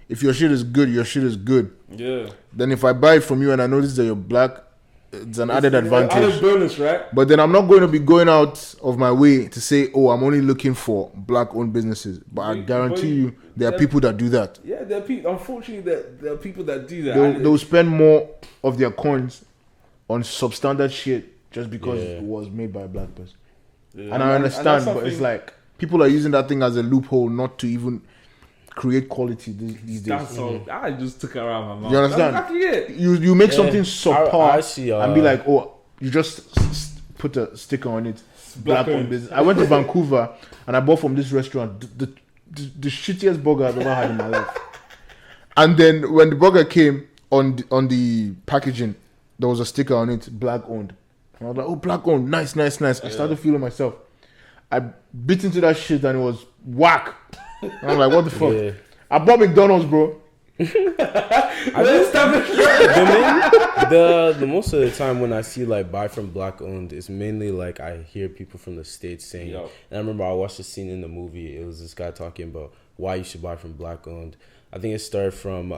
If your shit is good, your shit is good. Yeah. Then if I buy it from you and I notice that you're black, it's an added advantage. Added bonus, right? But then I'm not going to be going out of my way to say, oh, I'm only looking for black-owned businesses. But I guarantee you, there are people that do that. Yeah, there are people. Unfortunately, there are people that do that. They'll spend more of their coins on substandard shit just because it was made by a black person. Yeah. And I understand, but it's like people are using that thing as a loophole not to even create quality these days. I just took it around my mouth. You understand? That's exactly it. You make something subpar and be like, oh, you just put a sticker on it. Black owned business. I went to Vancouver and I bought from this restaurant the shittiest burger I've ever had in my life. And then when the burger came on the packaging, there was a sticker on it, black owned. And I was like, oh, black owned, nice. I started feeling myself. I bit into that shit and it was whack. And I'm like, what the fuck? Yeah. I bought McDonald's, bro. The most of the time when I see like buy from black owned, it's mainly like I hear people from the States saying, and I remember I watched a scene in the movie. It was this guy talking about why you should buy from black owned. I think it started from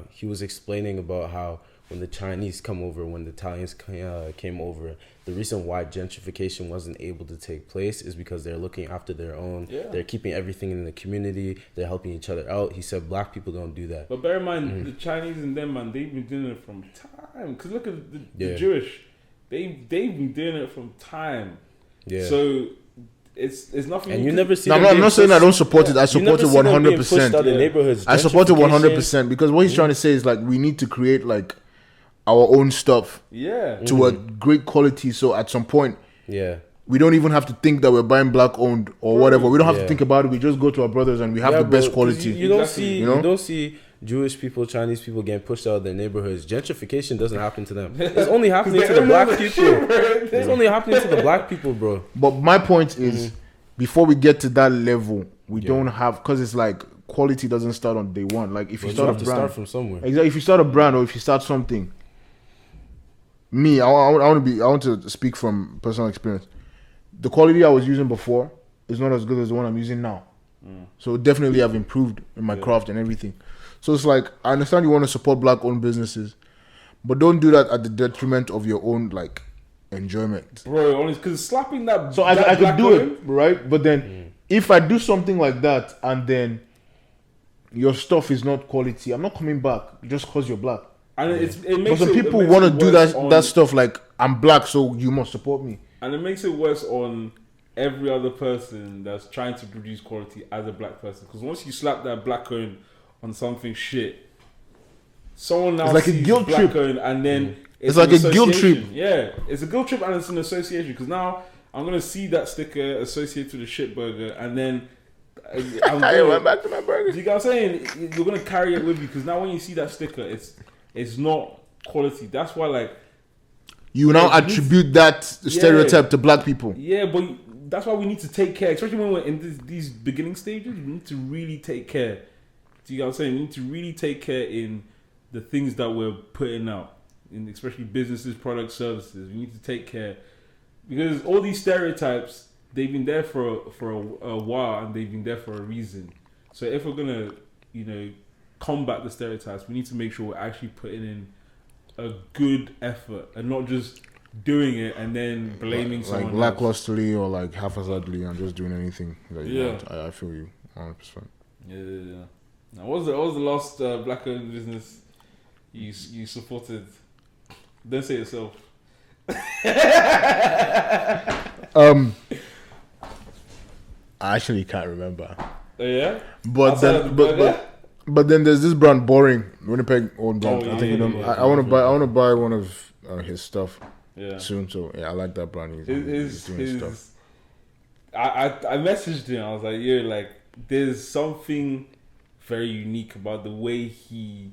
he was explaining about how when the Chinese come over, when the Italians came over, the reason why gentrification wasn't able to take place is because they're looking after their own. Yeah. They're keeping everything in the community. They're helping each other out. He said black people don't do that. But bear in mind, the Chinese and them, man, they've been doing it from time. Because look at the Jewish. They've been doing it from time. Yeah. So it's nothing. And you never see. I'm not saying I don't support it. I support it 100%. Neighborhoods. I support it 100% because what he's trying to say is like we need to create like our own stuff Yeah. to a great quality. So at some point, Yeah. we don't even have to think that we're buying black owned or whatever. We don't have to Yeah. think about it. We just go to our brothers and we have the best bro, 'cause quality. You don't Exactly, see you know? you don't see Jewish people, Chinese people getting pushed out of their neighborhoods. Gentrification doesn't happen to them. It's only happening to the black people. It's only happening to the black people, bro. But my point is, before we get to that level, we don't have, because it's like quality doesn't start on day one. Like if you You start a have to brand, start from somewhere. exactly. If you start a brand or if you start something, I want to speak from personal experience. The quality I was using before is not as good as the one I'm using now. So definitely I've improved in my craft and everything. So it's like, I understand you want to support black owned businesses, but don't do that at the detriment of your own like enjoyment. Bro, honestly, because slapping that. So that I could black do woman- it, right? But then if I do something like that and then your stuff is not quality, I'm not coming back just because you're black. And it But makes some it, people it makes want to it do worse that stuff like, I'm black, so you must support me. And it makes it worse on every other person that's trying to produce quality as a black person. Because once you slap that black owned on something shit, someone now It's like a sees guilt black trip. owned and then It's an like a guilt association. trip. Yeah, it's a guilt trip and it's an association. Because now I'm gonna see that sticker associated with the shit burger, and then I went back to my burger. you get what I'm saying? You're gonna carry it with you because now when you see that sticker, it's not quality. That's why like. You now Yeah, it needs- attribute that stereotype to black people. Yeah, but that's why we need to take care, especially when we're in these beginning stages. We need to really take care. Do you get what I'm saying? We need to really take care in the things that we're putting out, in especially businesses, products, services. We need to take care because all these stereotypes, they've been there for a while and they've been there for a reason. So if we're gonna, combat the stereotypes, we need to make sure we're actually putting in a good effort and not just doing it and then blaming Like someone else. lacklusterly or like haphazardly and just doing anything. That you Yeah. want. I feel you 100%. Yeah. Now, what was the last black-owned business you supported? Don't say yourself. I actually can't remember. Oh yeah. But Outside of then, the burger? but then there's this brand, Boring, Winnipeg owned brand. Oh, I yeah, think yeah, I want to buy one of his stuff Yeah. soon. So yeah, I like that brand. He's His doing his stuff. I messaged him. I was like, yeah, like there's something very unique about the way he's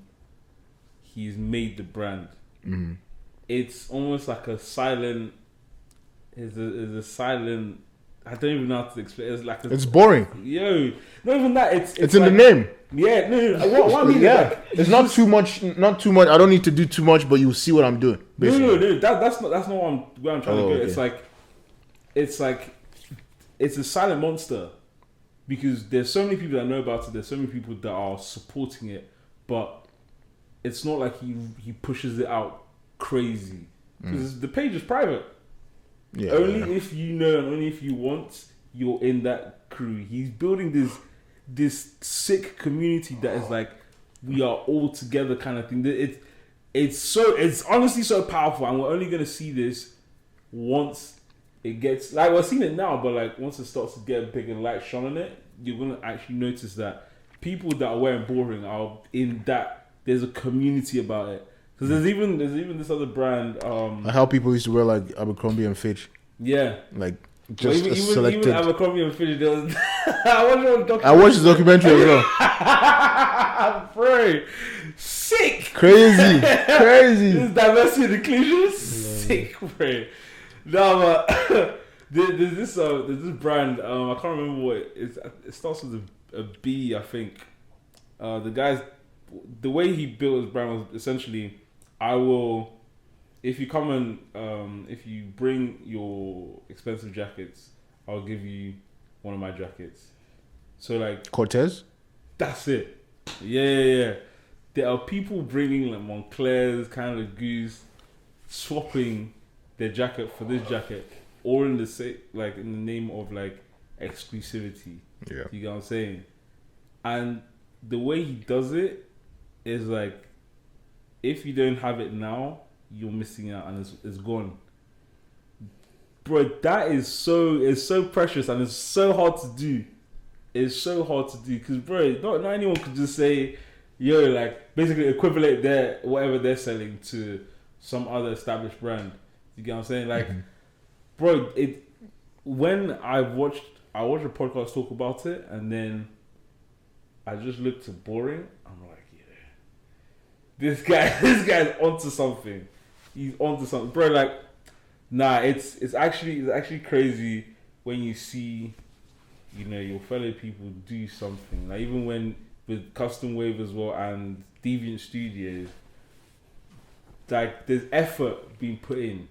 made the brand. Mm-hmm. It's almost like a silent. Is a silent. I don't even know how to explain. It's like It's boring. Yo, not even that. It's in like, the name. Yeah, no. What I mean is Yeah, like, it's not too much. Not too much. I don't need to do too much, but you see what I'm doing. Basically. No. That's not where I'm trying to go. okay. It's like it's a silent monster because there's so many people that know about it. There's so many people that are supporting it, but it's not like he pushes it out crazy because the page is private. Yeah, Only if you know and only if you want, you're in that crew. He's building this sick community that is like we are all together kind of thing. It's honestly so powerful, and we're only gonna see this once it gets like we're seeing it now, but like once it starts to get big and light shone on it, you're gonna actually notice that people that are wearing Boring are in that. There's a community about it. Because there's even this other brand. Like how people used to wear like Abercrombie and Fitch, Yeah. like Well, just even selected. Abercrombie and Fitch, there was I watched the documentary as well. Bro, sick. Crazy. This diversity and inclusion, sick, bro. No, but there's this brand. I can't remember what it is. It starts with a B, I think. The way he built his brand was essentially, if you come and if you bring your expensive jackets, I'll give you one of my jackets. So like Cortez. that's it. Yeah. There are people bringing like Moncler's, Canada Goose, swapping their jacket for this jacket, all in the name of like exclusivity. Yeah. You get what I'm saying? And the way he does it is like, if you don't have it now, you're missing out, and it's gone. Bro, that is so precious, and it's so hard to do. It's so hard to do because, bro, not anyone could just say, yo, like basically equivalent whatever they're selling to some other established brand. You get what I'm saying? Like, bro, when I watched a podcast talk about it, and then I just looked at boring. I'm like, yeah, this guy's onto something. He's onto something, bro. Like, nah, it's actually crazy when you see, you know, your fellow people do something. Like, even when with Custom Wave as well and Deviant Studios, like, there's effort being put in.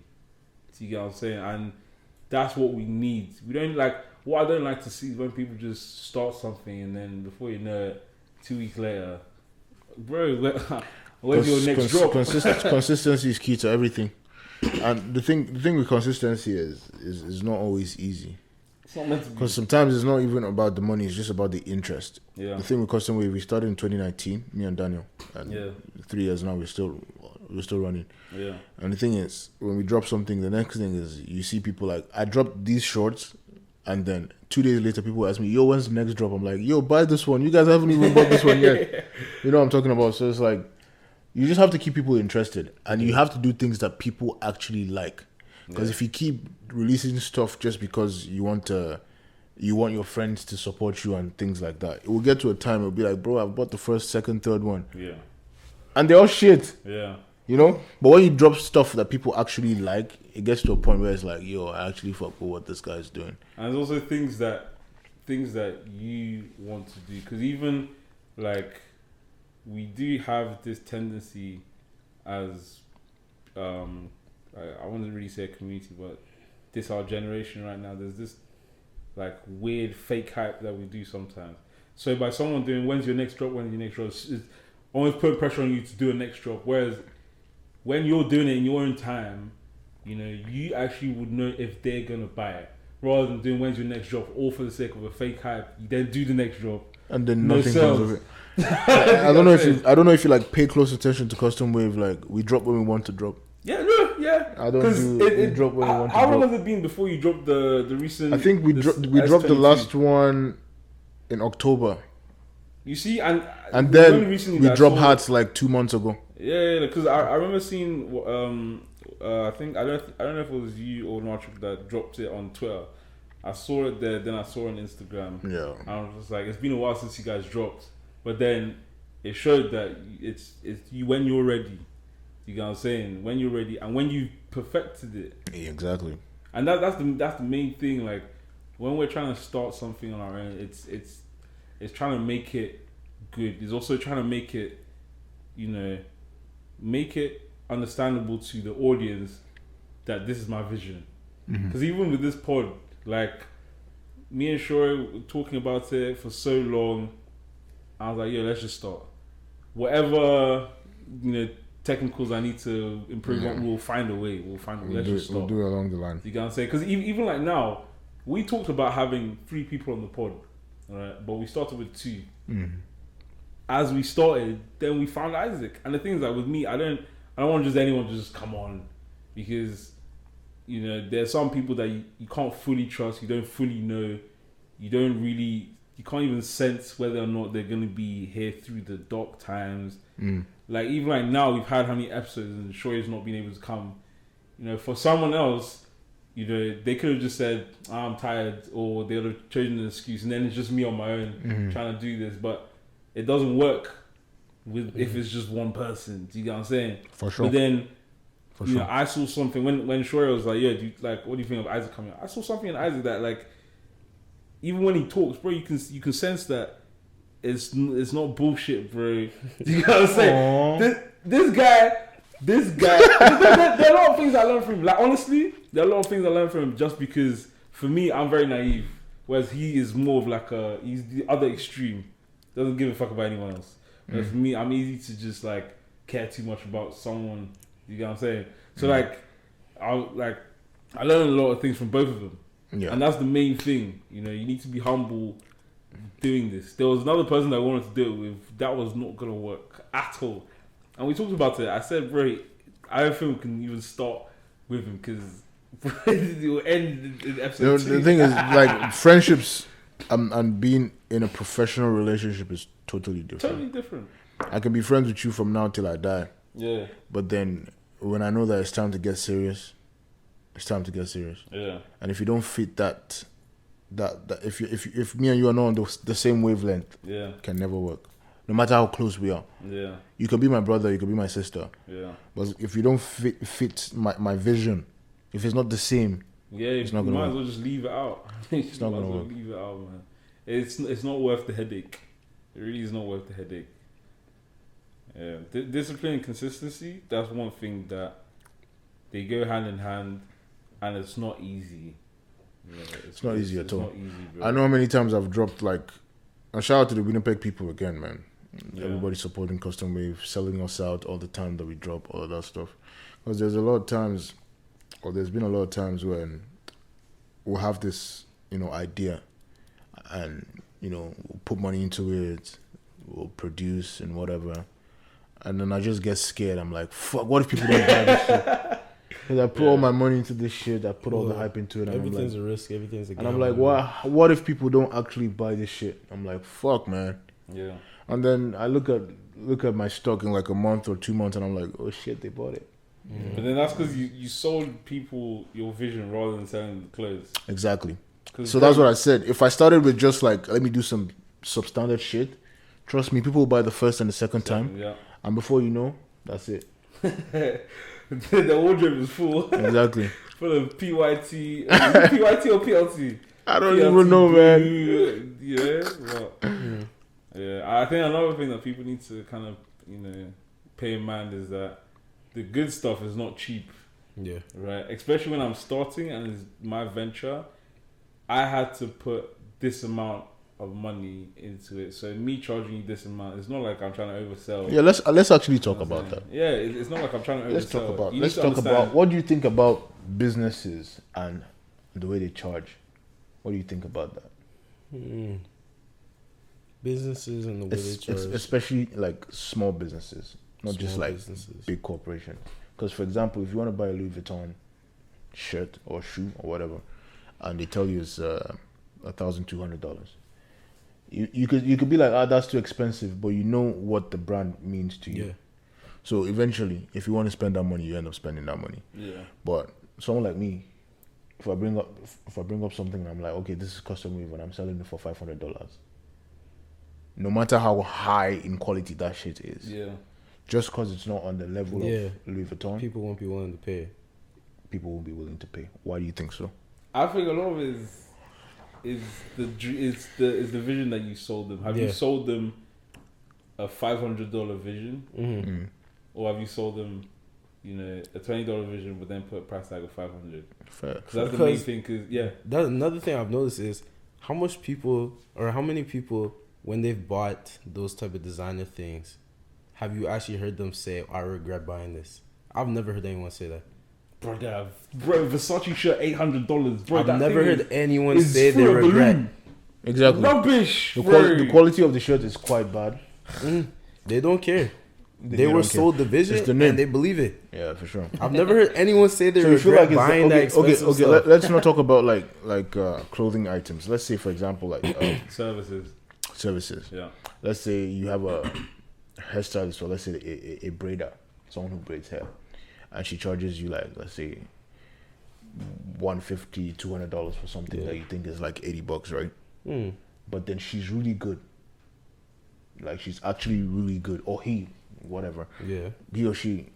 You get what I'm saying? And that's what we need. We don't like. What I don't like to see is when people just start something and then before you know it, 2 weeks later, bro, where's your next drop? Consistency is key to everything. And the thing with consistency is not always easy. It's not meant to be. Because sometimes it's not even about the money; it's just about the interest. Yeah. The thing with Custom Wave, we started in 2019, me and Daniel, and 3 years now we're still running. Yeah. And the thing is, when we drop something, the next thing is you see people like, I dropped these shorts, and then 2 days later, people ask me, yo, when's the next drop? I'm like, yo, buy this one. You guys haven't even bought this one yet. You know what I'm talking about? So it's like, you just have to keep people interested, and you have to do things that people actually like. Because if you keep releasing stuff just because you want your friends to support you and things like that, it will get to a time it'll be like, bro, I've bought the first, second, third one. Yeah. And they're all shit. Yeah. You know? But when you drop stuff that people actually like, it gets to a point where it's like, yo, I actually fuck with what this guy's doing. And there's also things that you want to do. Because even, like, we do have this tendency as, I wouldn't really say a community, but this our generation right now, there's this, like, weird fake hype that we do sometimes. So by someone doing, when's your next drop, it's always putting pressure on you to do a next drop. Whereas when you're doing it in your own time, you know, you actually would know if they're gonna buy it, rather than doing when's your next drop, all for the sake of a fake hype. You then do the next drop, and then nothing comes of it. I don't know if you like pay close attention to Custom Wave. Like, we drop when we want to drop. Yeah, no, yeah. I don't do we drop when we want to drop. How long has it been before you dropped the recent? I think we dropped the last one in October. You see, and then we dropped hats like 2 months ago. Yeah, because I remember seeing. I think I don't know if it was you or Nartrick that dropped it on Twitter. I saw it there, then I saw it on Instagram. Yeah, and I was just like, it's been a while since you guys dropped, but then it showed that it's you when you're ready. You know what I'm saying? When you're ready and when you perfected it. Yeah, exactly. And that's the main thing. Like, when we're trying to start something on our own, it's trying to make it good. It's also trying to make it, you know, make it understandable to the audience that this is my vision. Because even with this pod, like, me and Shoy were talking about it for so long. I was like, yeah, let's just start. Whatever, you know, technicals I need to improve on, we'll find a way. Let's just start. We'll do it along the line. You get what I'm saying? Because even like now, we talked about having 3 people on the pod, right? But we started with 2. As we started, then we found Isaac. And the thing is that with me, I don't want just anyone to just come on, because, you know, there's some people that you can't fully trust, you don't fully know, you can't even sense whether or not they're going to be here through the dark times. Like, even like now, we've had how many episodes and Shoy's not been able to come. You know, for someone else, you know, they could have just said, I'm tired, or they would have chosen an excuse, and then it's just me on my own trying to do this. But it doesn't work if it's just one person. Do you get what I'm saying? For sure. But then, you know, I saw something when Shoy was like, yeah, what do you think of Isaac coming out? I saw something in Isaac that, like, even when he talks, bro, you can sense that it's not bullshit, bro. You know what I'm saying? This guy. There are a lot of things I learned from him. Like, honestly, there are a lot of things I learned from him just because, for me, I'm very naive, whereas he is more of like he's the other extreme. Doesn't give a fuck about anyone else. Whereas for me, I'm easy to just like care too much about someone. You know what I'm saying? So I learned a lot of things from both of them. Yeah. And that's the main thing. You know, you need to be humble doing this. There was another person that I wanted to do it with. That was not going to work at all. And we talked about it. I said, bro, I don't think we can even start with him because it will end in episode 2. The thing is, like, friendships and being in a professional relationship is totally different. Totally different. I can be friends with you from now till I die. Yeah. But then when I know that it's time to get serious, it's time to get serious. Yeah. And if you don't fit that if me and you are not on the same wavelength, Yeah. can never work. No matter how close we are. Yeah. You can be my brother, you can be my sister. Yeah. But if you don't fit my vision, if it's not the same, Yeah, it's not you gonna might work. as well just leave it out. It's not Might gonna as well work. Leave it out, man. It's not worth the headache. It really is not worth the headache. Yeah, discipline and consistency. That's one thing that they go hand in hand, and it's not easy. Yeah, It's not easy at all. Not easy, bro. I know how many times I've dropped like a shout out to the Winnipeg people again, man. Yeah. Everybody supporting Custom Wave, selling us out all the time that we drop, all of that stuff. Because there's been a lot of times when we'll have this, idea, and we'll put money into it, we'll produce and whatever, and then I just get scared. I'm like, fuck, what if people don't buy this shit? Because I put all my money into this shit, I put all the hype into it, and Everything's a risk. Everything's a and I'm gamble. like, what if people don't actually buy this shit? I'm like, fuck, man. Yeah. And then I look at my stock in like a month or 2 months, and I'm like, oh shit, they bought it. But then that's because you sold people your vision rather than selling the clothes. Exactly. 'Cause So that's what I said. If I started with just like, let me do some substandard shit, trust me, people will buy the first and the second time. Yeah. And before you know, that's it. The wardrobe is full. Exactly. Full of PYT. PYT or PLT? I don't PLT even know, man. blue, yeah. What? Yeah. I think another thing that people need to kind of, pay in mind is that the good stuff is not cheap. Yeah. Right? Especially when I'm starting and it's my venture, I had to put this amount of money into it. So me charging you this amount, it's not like I'm trying to oversell. Yeah, let's actually talk about that. Yeah, it's not like I'm trying to oversell. Let's talk about what do you think about businesses and the way they charge? What do you think about that? Businesses and the way they charge. Especially like small businesses, not just Small like businesses. big corporation. Because for example, if you want to buy a Louis Vuitton shirt or shoe or whatever, and they tell you it's $1,200, you could be like, that's too expensive, but you know what the brand means to you. Yeah. So eventually, if you want to spend that money, you end up spending that money. Yeah. But someone like me, if I bring up something and I'm like, okay, this is custom weave and I'm selling it for $500, no matter how high in quality that shit is, Yeah. just because it's not on the level of Louis Vuitton, People won't be willing to pay. people won't be willing to pay. Why do you think so? I think a lot of it is the vision that you sold them. Have you sold them a $500 vision, Mm-hmm. or have you sold them, a $20 vision, but then put a price tag of $500? Fair. Because that's the main thing. Because That's another thing I've noticed is how many people, when they've bought those type of designer things, have you actually heard them say, I regret buying this? I've never heard anyone say that. bro, Versace shirt $800. Bro, I've that never thing heard anyone is say they full of regret. balloon. Exactly. Rubbish. The quality of the shirt is quite bad. They don't care. They They were don't care. sold the vision It's the name. and they believe it. Yeah, for sure. I've never heard anyone say they So you feel regret like buying that expensive okay. stuff. Let's not talk about like clothing items. Let's say, for example, like Services. services. Yeah. Let's say you have a hairstylist, or let's say a braider, someone who braids hair, and she charges you like, let's say, $150, $200 for something that you think is like $80, right? But then she's really good. Like she's actually really good, or whatever. Yeah. He or she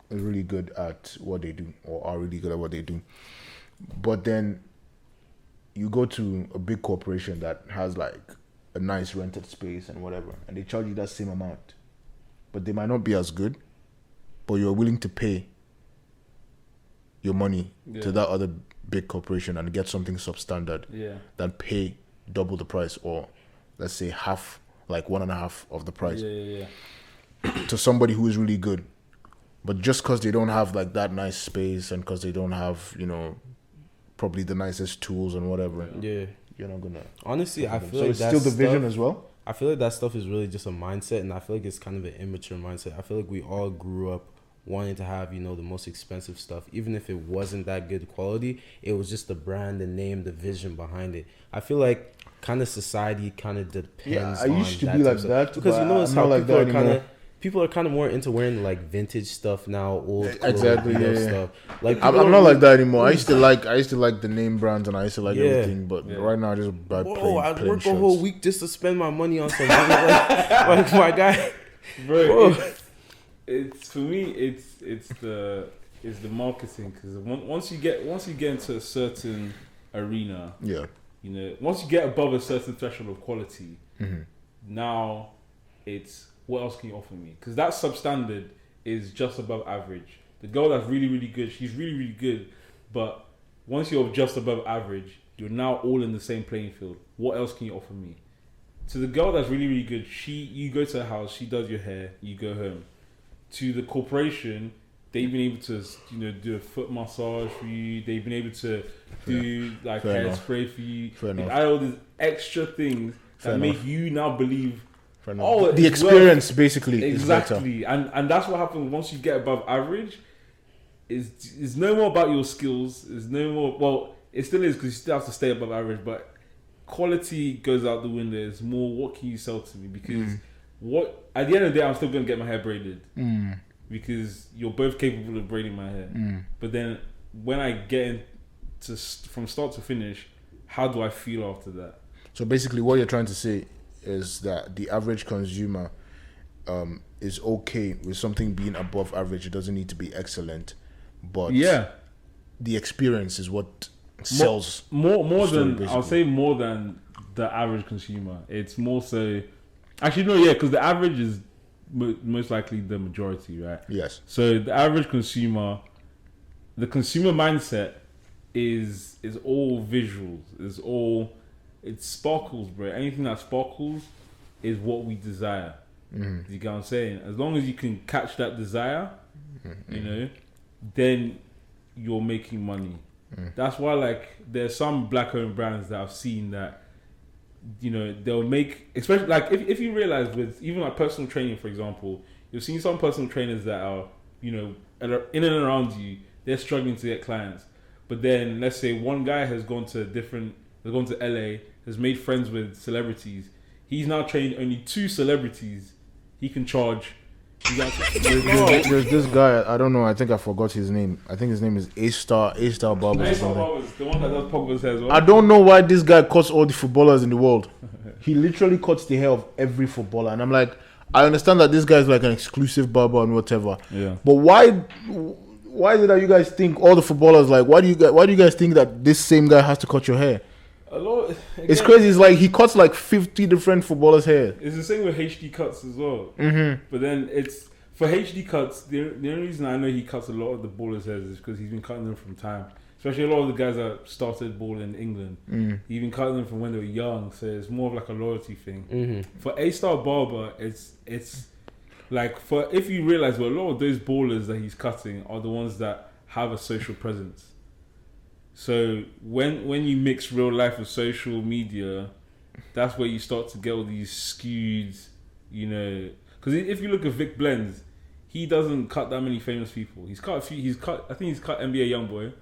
is really good at what they do, or are really good at what they do. But then you go to a big corporation that has like a nice rented space and whatever, and they charge you that same amount, but they might not be as good, but you're willing to pay your money to that other big corporation and get something substandard than pay double the price, or let's say half, like 1.5 of the price to somebody who is really good. But just because they don't have like that nice space, and because they don't have, probably the nicest tools and whatever, you're not gonna. Honestly, I feel So like it's that's still the vision as well. I feel like that stuff is really just a mindset, and I feel like it's kind of an immature mindset. I feel like we all grew up wanting to have, the most expensive stuff, even if it wasn't that good quality. It was just the brand, the name, the vision behind it. I feel like kind of society kind of depends. I used to on be that like type of that, stuff. Because but you notice I'm how not like people that are kind anymore. of people are kind of more into wearing like vintage stuff now, old clothes, Exactly, you know, yeah. stuff. Like I'm people not don't like that anymore. I used to like the name brands and I used to like Yeah. everything, but Yeah. right now I just buy Bro, I plain work shirts. a whole week just to spend my money on some like my guy. Bro, Bro. it's for me. It's the marketing, because once you get into a certain arena, Yeah. you know, once you get above a certain threshold of quality, Mm-hmm. now it's what else can you offer me? Because that substandard is just above average. The girl that's really, really good, she's really, really good, but once you're just above average, you're now all in the same playing field. What else can you offer me? To the girl that's really, really good, you go to her house, she does your hair, you go home. To the corporation, they've been able to, you know, do a foot massage for you. They've been able to do like Fair enough. hairspray for you. Fair They enough. add all these extra things Fair that enough. make you now believe. Fair enough. Oh, the it's experience basically is better. Exactly, and that's what happens once you get above average. Is no more about your skills. It's no more. Well, it still is, because you still have to stay above average, but quality goes out the window. It's more, what can you sell to me? Because what at the end of the day, I'm still going to get my hair braided, because you're both capable of braiding my hair. But then when I get into from start to finish, how do I feel after that? So basically, what you're trying to say is that the average consumer is okay with something being above average. It doesn't need to be excellent, but Yeah, the experience is what sells. more story, than basically. I'll say more than the average consumer. It's more so. Actually, no, yeah, because the average is most likely the majority, right? Yes. So the average consumer, the consumer mindset is all visuals. It's sparkles, bro. Anything that sparkles is what we desire. You get what I'm saying? As long as you can catch that desire, you know, then you're making money. That's why, like, there's some black-owned brands that I've seen that, you know, they'll make, especially like if you realize with even like personal training, for example, you've seen some personal trainers that are, you know, in and around you, they're struggling to get clients. But then let's say one guy has gone to LA, has made friends with celebrities. He's now trained only 2 celebrities. He can charge. There's this guy, I don't know, I think I forgot his name. I think his name is A-Star Barbers or something. The one that does Pogba's hair as well. I don't know why this guy cuts all the footballers in the world. He literally cuts the hair of every footballer. And I'm like, I understand that this guy is like an exclusive barber and whatever. Yeah. But why is it that you guys think all the footballers, like, why do you guys think that this same guy has to cut your hair? A lot. Again, It's crazy. It's like he cuts like 50 different footballers' hair. It's the same with HD cuts as well. But then it's for HD cuts. The only reason I know he cuts a lot of the ballers' hairs is because he's been cutting them from time. Especially a lot of the guys that started balling in England. He's been cutting them from when they were young, so it's more of like a loyalty thing. For A-Star Barber, it's like, for if you realize, well, a lot of those ballers that he's cutting are the ones that have a social presence. So when you mix real life with social media, that's where you start to get all these skewed, you know. Because if you look at Vic Blends, he doesn't cut that many famous people. He's cut a few. I think he's cut NBA Youngboy,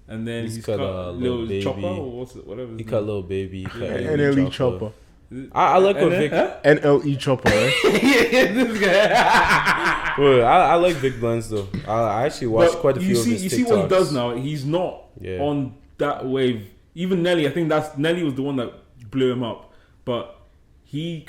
and then he's cut Lil Baby. Chopper or whatever. He cut Lil Baby. He cut NLE Chopper. I like what Vic. NLE Chopper, right? This guy. Bro, I like Big Blends though. I actually watched quite a few of his TikToks. You see what he does now? He's not Yeah. on that wave. Even Nelly, I think Nelly was the one that blew him up. But he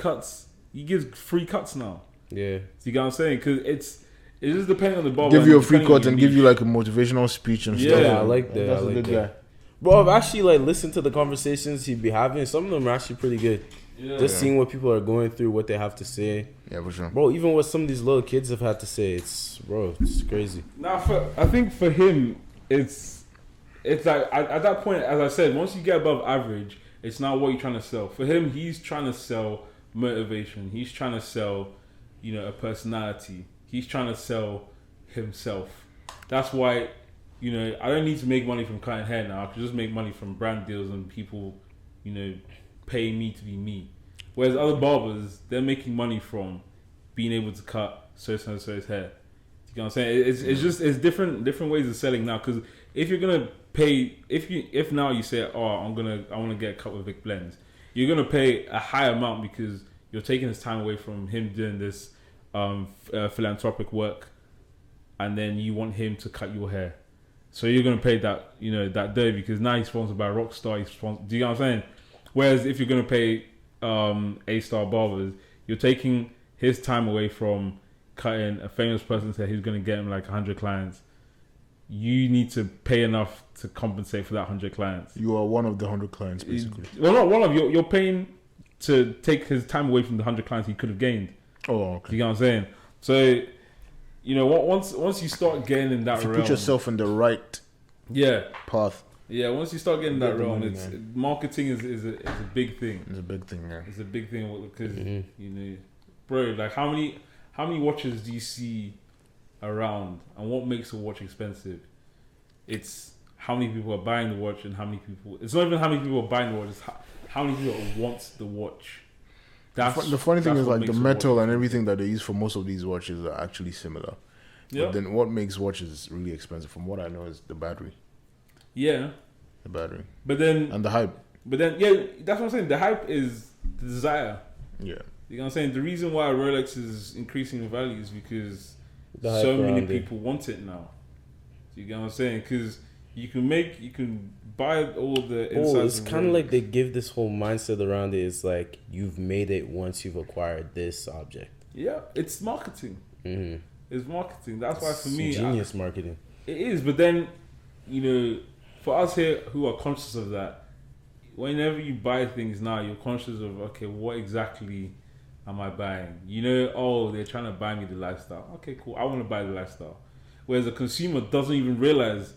gives free cuts now. Yeah. You get what I'm saying? Because it's just depending on the barber. Give you a free depending on cut your and give niche. you like a motivational speech and Yeah. stuff. Yeah, I like that. That's I a like good that. guy. Bro, I've actually like listened to the conversations he'd be having. Some of them are actually pretty good. Yeah. Just seeing what people are going through, what they have to say. Yeah, for sure. Bro, even what some of these little kids have had to say, it's crazy. Now, I think for him, it's like at that point, as I said, once you get above average, it's now what you're trying to sell. For him, he's trying to sell motivation. He's trying to sell, you know, a personality. He's trying to sell himself. That's why, you know, I don't need to make money from cutting hair now. I can just make money from brand deals and people, you know, paying me to be me. Whereas other barbers, they're making money from being able to cut so-and-so's hair. You know what I'm saying? It's different ways of selling now. Because if you're gonna pay, if now you say, oh, I want to get a cut with Vic Blends, you're gonna pay a high amount because you're taking his time away from him doing this philanthropic work, and then you want him to cut your hair. So you're gonna pay that, that day because now he's sponsored by Rockstar. Do you know what I'm saying? Whereas if you're gonna pay A-star barbers, you're taking his time away from cutting a famous person's hair who's gonna get him like 100 clients. You need to pay enough to compensate for that 100 clients. You are one of the 100 clients, basically. Well, not one of you. You're paying to take his time away from the 100 clients he could have gained. Oh, okay. Do you know what I'm saying? So, once you start getting in that If you realm, put yourself in the right path. Yeah, once you start getting in that Get the realm, money, marketing is a big thing. It's a big thing, yeah. It's a big thing because bro, like how many watches do you see around, and what makes a watch expensive? It's how many people are buying the watch and how many people. It's not even how many people are buying the watch. It's how many people want the watch. The funny thing is, like, the metal and everything that they use for most of these watches are actually similar. Yeah. But then what makes watches really expensive, from what I know, is the battery. Yeah. The battery. But then... And the hype. But then, yeah, that's what I'm saying. The hype is the desire. Yeah. You know what I'm saying? The reason why Rolex is increasing in value is because so many people want it now. You get what I'm saying? Because you can buy all the insides. Oh, it's kind of like they give this whole mindset around it. It's like you've made it once you've acquired this object. Yeah, it's marketing. Mm-hmm. It's marketing. That's why for me, genius marketing. It is, but then, for us here who are conscious of that, whenever you buy things now, you're conscious of, okay, what exactly am I buying? They're trying to buy me the lifestyle. Okay, cool. I want to buy the lifestyle. Whereas the consumer doesn't even realize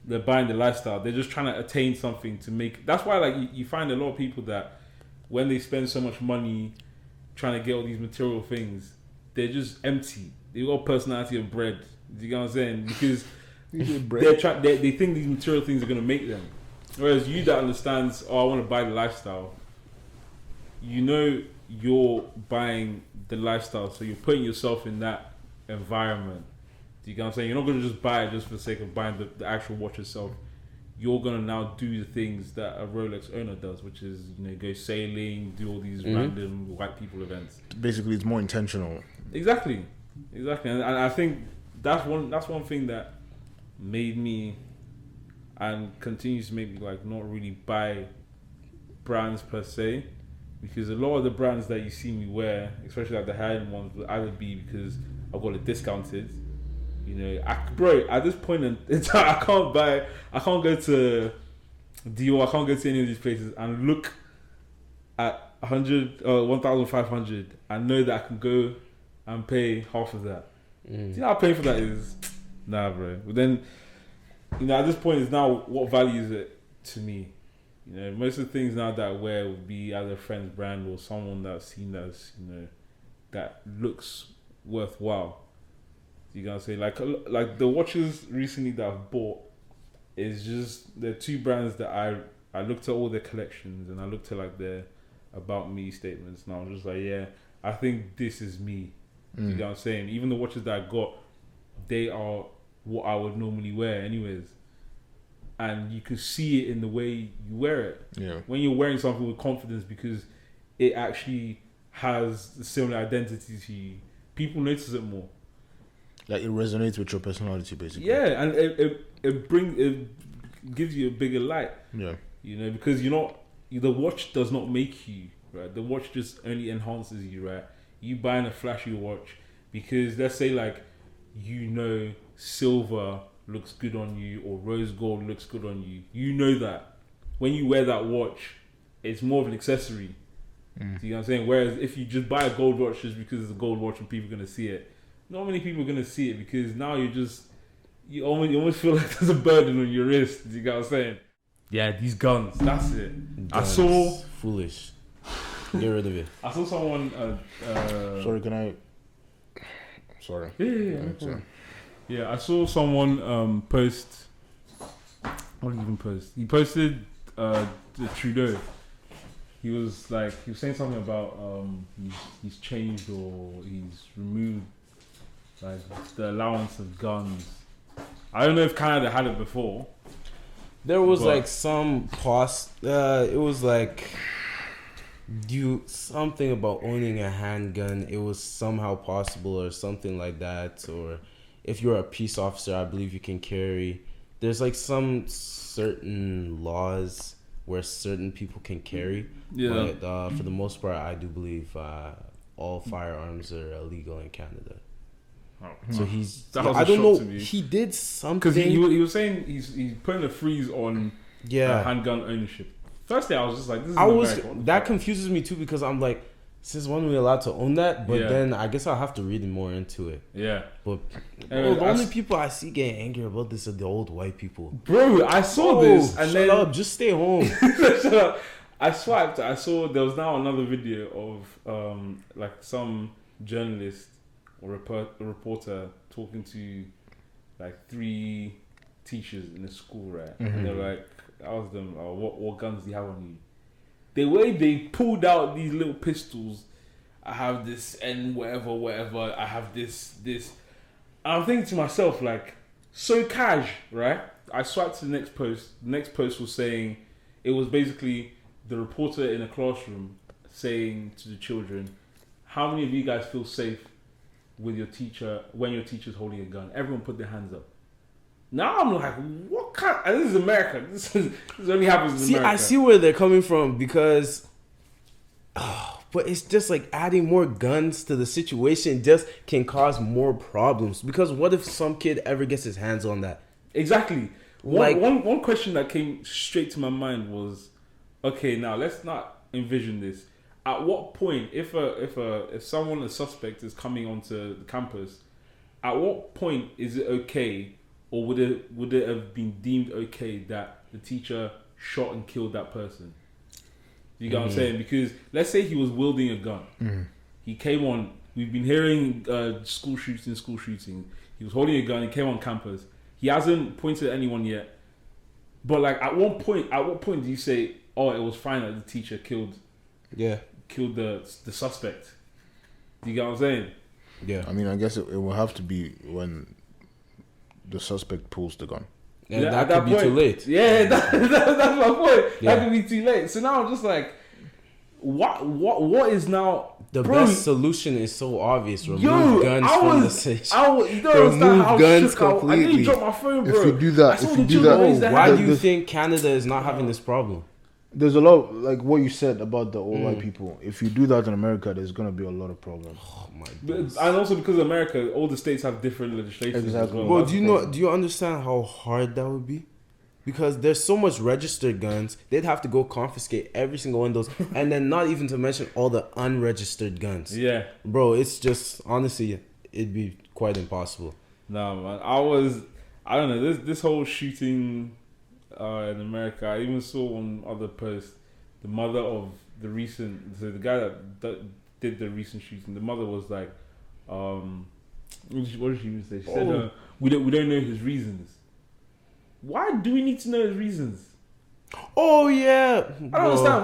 they're buying the lifestyle. They're just trying to attain something to make. That's why, like, you find a lot of people that when they spend so much money trying to get all these material things, they're just empty. They got personality of bread. Do you get what I'm saying? Because they think these material things are gonna make them. Whereas you that understands, I want to buy the lifestyle. You're buying the lifestyle, so you're putting yourself in that environment. Do you get what I'm saying? You're not gonna just buy it just for the sake of buying the actual watch itself. You're gonna now do the things that a Rolex owner does, which is go sailing, do all these random white people events. Basically, it's more intentional. Exactly, and I think that's one thing that made me and continues to make me like not really buy brands per se, because a lot of the brands that you see me wear, especially like the high-end ones, will either be because I've got it discounted. At this point in time, I can't go to Dior, I can't go to any of these places and look at 100 or 1,500 and know that I can go and pay half of that. Do you know how paying for that is? Nah, bro. But then, at this point, it's now what value is it to me? Most of the things now that I wear would be either a friend's brand or someone that's seen as, that looks worthwhile. You gotta say like the watches recently that I've bought is just there are two brands that I looked at all their collections and I looked at like their about me statements and I was just like, yeah, I think this is me. You know what I'm saying? Even the watches that I got, they are what I would normally wear anyways. And you can see it in the way you wear it. Yeah. When you're wearing something with confidence because it actually has a similar identity to you, people notice it more. Like it resonates with your personality, basically. Yeah, and it gives you a bigger light. Yeah. Because the watch does not make you, right? The watch just only enhances you, right? You buying a flashy watch because let's say like silver looks good on you or rose gold looks good on you. That when you wear that watch, it's more of an accessory. Do you know what I'm saying? Whereas if you just buy a gold watch just because it's a gold watch and people are gonna see it, not many people are gonna see it because now you almost feel like there's a burden on your wrist. Do you get what I'm saying? Yeah, these guns. That's it. Guns. I saw foolish. Get rid of it. I saw someone. Sorry, can I? Sorry. Yeah, I saw someone post. What did he even post? He posted the Trudeau. He was saying something about he's changed or he's removed like the allowance of guns. I don't know if Canada had it before. There was like some past. It was like something about owning a handgun, it was somehow possible or something like that. Or if you're a peace officer, I believe you can carry. There's like some certain laws where certain people can carry. Yeah. But for the most part, I do believe all firearms are illegal in Canada. So he's. That was I a don't shock know. to me. He did something. Because he was saying he's putting a freeze on handgun ownership. Firstly, I was just like, this is America. That confuses me too, because I'm like, since when are we allowed to own that? But Yeah. then I guess I'll have to read more into it. Yeah. But Anyway, the only people I see getting angry about this are the old white people. Bro, I saw this and shut then up, just stay home. Shut up. I swiped. I saw there was now another video of like some journalist or reporter talking to like 3 teachers in a school, right? And they're like, asked them, what guns do you have on you? The way they pulled out these little pistols, I have this and whatever. I have this. And I'm thinking to myself, like, so cash, right? I swiped to the next post. The next post was saying, it was basically the reporter in a classroom saying to the children, how many of you guys feel safe with your teacher when your teacher's holding a gun? Everyone put their hands up. Now I'm like, what kind? And this is America. This only happens in America. I see where they're coming from, because, but it's just like adding more guns to the situation just can cause more problems. Because what if some kid ever gets his hands on that? Exactly. Like- One question that came straight to my mind was, okay, now let's not envision this. At what point, if a suspect is coming onto the campus, at what point is it okay, or would it have been deemed okay that the teacher shot and killed that person? You get what I'm saying? Because let's say he was wielding a gun. He came on. We've been hearing school shooting. He was holding a gun. He came on campus. He hasn't pointed at anyone yet. But like, at what point do you say, oh, it was fine that the teacher killed the suspect? Do you get what I'm saying? Yeah. I mean, I guess it will have to be when the suspect pulls the gun. And Yeah, that at could that be point. too late. Yeah, that's my point. Yeah. That could be too late. So now I'm just like, what is now The bro, best solution is so obvious. Remove Yo, guns I from the was, situation. you don't understand Remove how guns shook I nearly completely. dropped my phone, bro. If you do that, I saw if the you do children that- raise their Why hands. do you think Canada is not having this problem? There's a lot, like what you said about the old white people. If you do that in America, there's gonna be a lot of problems. Oh my But- goodness. and also because America, all the states have different legislation. Exactly. As well. Bro, That's do you the know? problem. Do you understand how hard that would be? Because there's so much registered guns, they'd have to go confiscate every single one of those, and then not even to mention all the unregistered guns. Yeah. Bro, it's just honestly, it'd be quite impossible. No, man. I don't know. This whole shooting in America, I even saw on other posts, the mother of the guy that did the recent shooting, the mother was like, what did she even say? She said, we don't know his reasons. Why do we need to know his reasons? Oh yeah, I don't understand.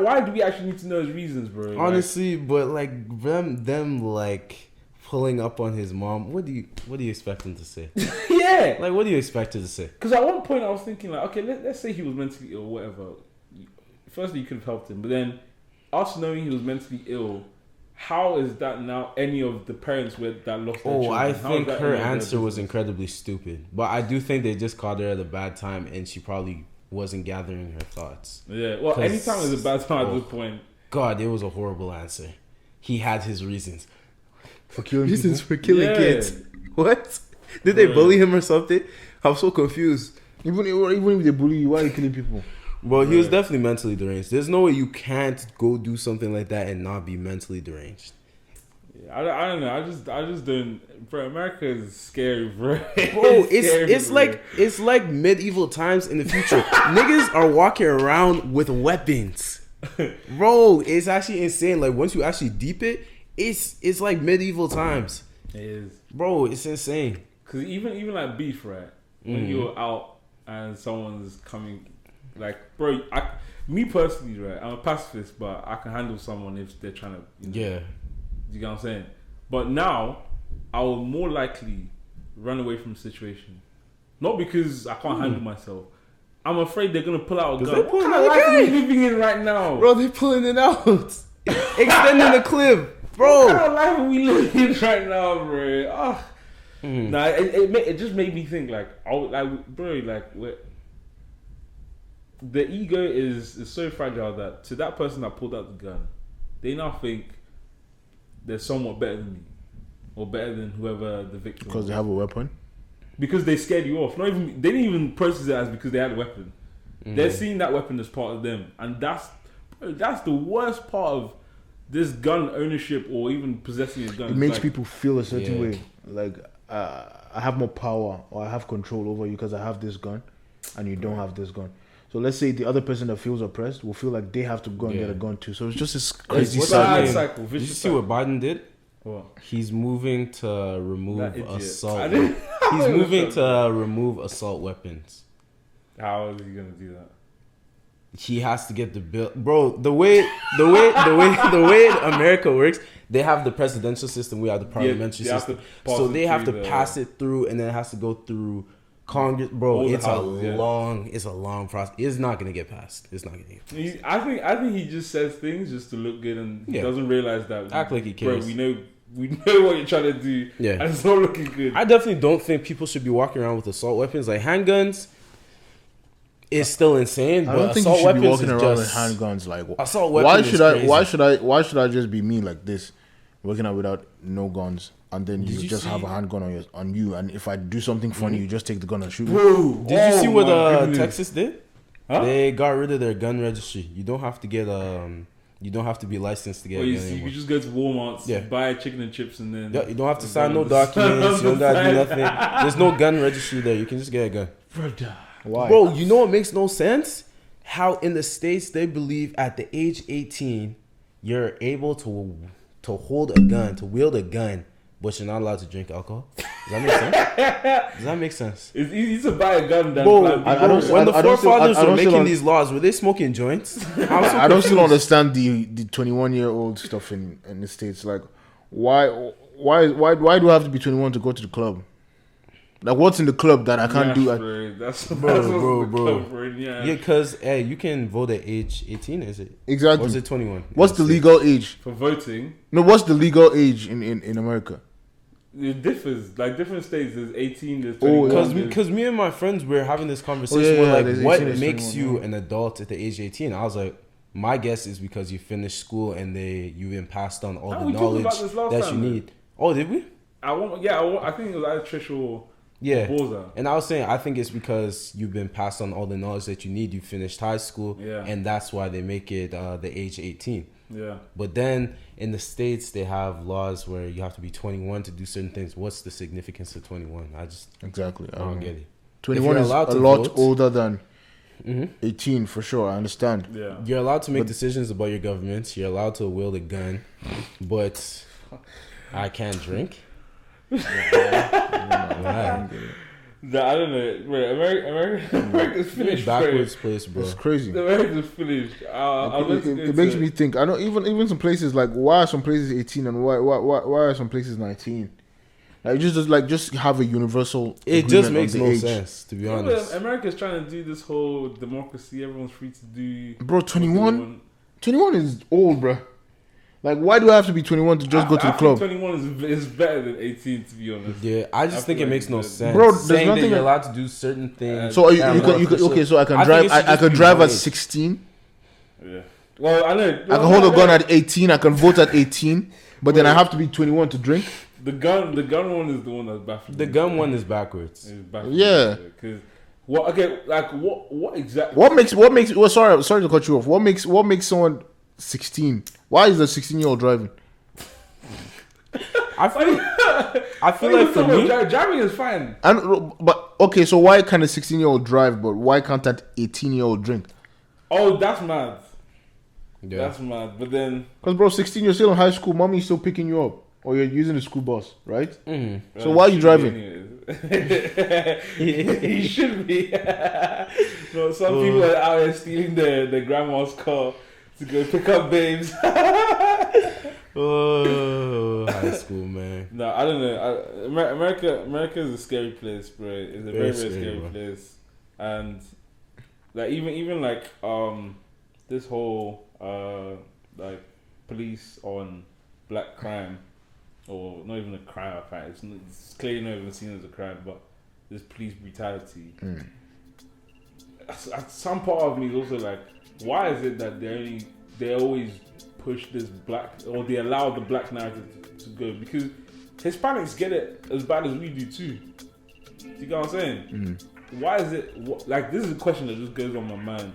Why do we actually need to know his reasons, bro? Like, Honestly, but like them like pulling up on his mom. What do you expect him to say? yeah. Like, what do you expect her to say? Because at one point I was thinking like, okay, let's say he was mentally ill, whatever. Firstly, you could have helped him, but then us knowing he was mentally ill, how is that now any of the parents that lost their children? I How is think that her any of their answer was business? incredibly stupid. But I do think they just caught her at a bad time, and she probably wasn't gathering her thoughts. Yeah, well, 'Cause- anytime is a bad time at oh. this point. God, it was a horrible answer. He had his reasons. For killing Reasons people. for killing Yeah. kids. What? Did they Right. bully him or something? I'm so confused. Even if they bully you, why are you killing people? Well, he was Right. definitely mentally deranged. There's no way you can't go do something like that and not be mentally deranged. Yeah, I don't know. I just don't. Bro, America is scary, bro. Bro, scary, it's like medieval times in the future. Niggas are walking around with weapons. Bro, it's actually insane. Like, once you actually deep it, it's like medieval times. It is. Bro, it's insane. Because even like beef, right? When you're out and someone's coming, like, bro, me personally, right? I'm a pacifist, but I can handle someone if they're trying to, Yeah. you get what I'm saying? But now, I will more likely run away from the situation. Not because I can't handle myself. I'm afraid they're gonna pull out a gun. they're What pulling kind out of a life are we gun. living in right now? Bro, they pulling it out. Extending the clip. What Bro. kind of life are we living in right now, bro? Nah, it just made me think the ego is so fragile that to that person that pulled out the gun, they now think they're somewhat better than me or better than whoever the victim Because was. they have a weapon. Because they scared you off. They didn't even process it as because they had a weapon. They're seeing that weapon as part of them, and that's the worst part of this gun ownership or even possessing a gun. It makes people feel a certain way. Like, I have more power or I have control over you because I have this gun and you don't have this gun. So let's say the other person that feels oppressed will feel like they have to go and get a gun too. So it's just this crazy cycle. Did you see what Biden did? What? He's moving to remove That idiot. assault. He's He's moving to remove assault weapons. How is he gonna do that? He has to get the bill, bro. The way America works, they have the presidential system. We have the parliamentary they have system. to pass So it they have to through the- pass it through, and then it has to go through Congress, bro. All the It's houses, a yeah. long process. It's not gonna get passed. It's not gonna get passed. I think he just says things just to look good, and he Yeah. doesn't realize that. Act like he cares. Bro, we know what you're trying to do. Yeah. And it's not looking good. I definitely don't think people should be walking around with assault weapons. Like handguns is still insane, I but don't think you assault should be weapons walking is around with just handguns. Like, assault why weapon should is I? crazy. Why should I just be me like this, working out without no guns, and then you you just see- have a handgun on you, and if I do something funny, you just take the gun and shoot me? Bro, Did you see what my goodness. Texas did? Huh? They got rid of their gun registry. You don't have to get you don't have to be licensed to get Well, a you gun see, you anymore. can just go to Walmart, Yeah. buy chicken and chips, and then Yeah, you don't have to sign no documents. You don't gotta do nothing. There's no gun registry there. You can just get a gun. Why? Bro, you know what makes no sense? How in the States they believe at the age 18 you're able to hold a gun, to wield a gun, but you're not allowed to drink alcohol. Does that make sense? Does that make sense? It's easy to buy a gun than Bro, plan B. I don't- when the I don't still- forefathers I were don't still making un- these laws, were they smoking joints? I don't still understand the 21-year-old stuff in the States. Like, why do I have to be 21 to go to the club? Like, what's in the club that I can't do? That's Bro, what's bro, the bro. club for it, yeah. Yeah, because you can vote at age 18, is it? Or Exactly. is it 21? What's the legal age? For voting, No, what's the legal age in America? it differs. Like different states, there's 18, there's Oh, 21. yeah. Because me and my friends were having this conversation Oh, yeah, where yeah, like, there's what 18, there's makes 21, you an adult at the age 18? I was like, my guess is because you finished school and you've been passed on all Oh, the we talked about knowledge this last that time, you though. need. Oh, did we? I think it was either Trish or Yeah. Borza. And I was saying, I think it's because you've been passed on all the knowledge that you need. You finished high school, Yeah. and that's why they make it the age 18. Yeah. But then in the States, they have laws where you have to be 21 to do certain things. What's the significance of 21? I Exactly. I don't don't get know. it. 21 If is you're allowed a to lot vote- older than Mhm. 18 for sure. I understand. Yeah. You're allowed to make decisions about your government. You're allowed to wield a gun, but I can't drink. Why? I don't know. Bro, America's finished. bro. Backwards place, bro. It's crazy. America's finished. It makes me think. I know even some places, like, why are some places 18 and why are some places 19? Like, just have a universal. It just agreement makes on the no age. sense, to be honest. America's trying to do this whole democracy. Everyone's free to do. Bro, what they 21? want. 21 is old, bro. Like, why do I have to be 21 to just go to the I think club? 21 is better than 18, to be honest. Yeah, I just I think feel it like makes no it's- sense. Bro, there's saying that nothing you're that- allowed to do certain things. So you Yeah, can more official. okay. So I can I think drive. it should I just can be drive my at age. 16. Yeah. Well, I know. I can hold a gun at 18. I can vote at 18. But then I have to be 21 to drink. The gun one is the one that's baffling. The gun one is backwards. Is baffling. Yeah. Because what? Okay, like what exactly? What makes? Well, sorry to cut you off. What makes someone 16? Why is a 16-year-old driving? I feel like for me, driving is fine. But okay, so why can a 16-year-old drive, but why can't that 18-year-old drink? Oh, that's mad. yeah. That's mad. But then, Because bro, 16, you're still in high school. Mommy's still picking you up, or you're using the school bus, right? Mhm. So why are you driving? He should be. No, some people are out here stealing their grandma's car to go pick up babes. Oh, high school, man. No, I don't know. America is a scary place, bro. It's a very, very scary bro. place, and like even like this whole like police on black crime, or not even a crime. I find it's clearly not even seen as a crime, but this police brutality. Some part of me is also like, why is it that they always push this black, or they allow the black narrative to go? Because Hispanics get it as bad as we do too. Do you get what I'm saying? Why is it like, this is a question that just goes on my mind.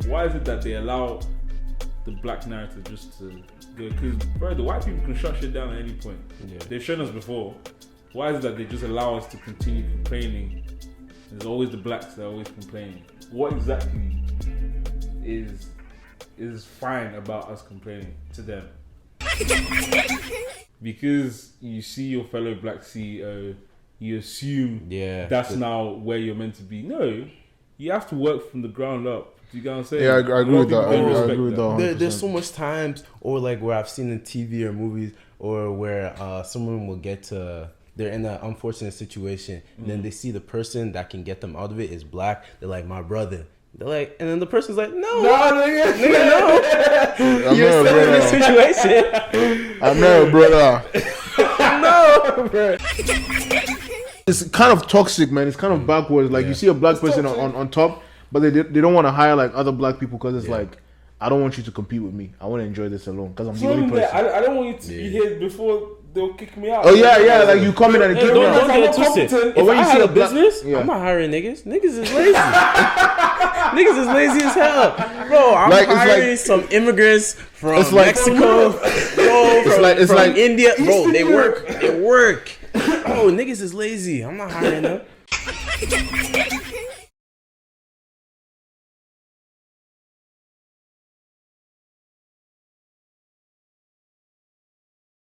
Why is it that they allow the black narrative just to go? Because bro, the white people can shut shit down at any point. They've shown us before. Why is it that they just allow us to continue complaining? There's always the blacks that are always complaining. What exactly is fine about us complaining to them? Because you see your fellow black CEO, you assume that's now where you're meant to be. No, you have to work from the ground up. Do you get what I'm saying? Yeah, I agree with that. I agree with that. There's so much times, or like where I've seen in TV or movies, or where someone will get to, they're in an unfortunate situation, and then they see the person that can get them out of it is black. They're like, my brother. They're like, and then the person's like, no, nigga, no. You're still in this situation. I know, brother. No, bro. It's kind of toxic, man. It's kind of backwards. Like, you see a black person on top, but they don't want to hire like other black people because it's like, I don't want you to compete with me. I want to enjoy this alone because I'm the only person. I don't want you to be here before they'll kick me out. Oh yeah, like you come in and kick me out. Don't get it twisted. If I had a business, I'm not hiring niggas. Niggas is lazy. Niggas is lazy as hell, bro. I'm like, hiring some immigrants from Mexico, from India, bro. They work. Bro, niggas is lazy. I'm not hiring them.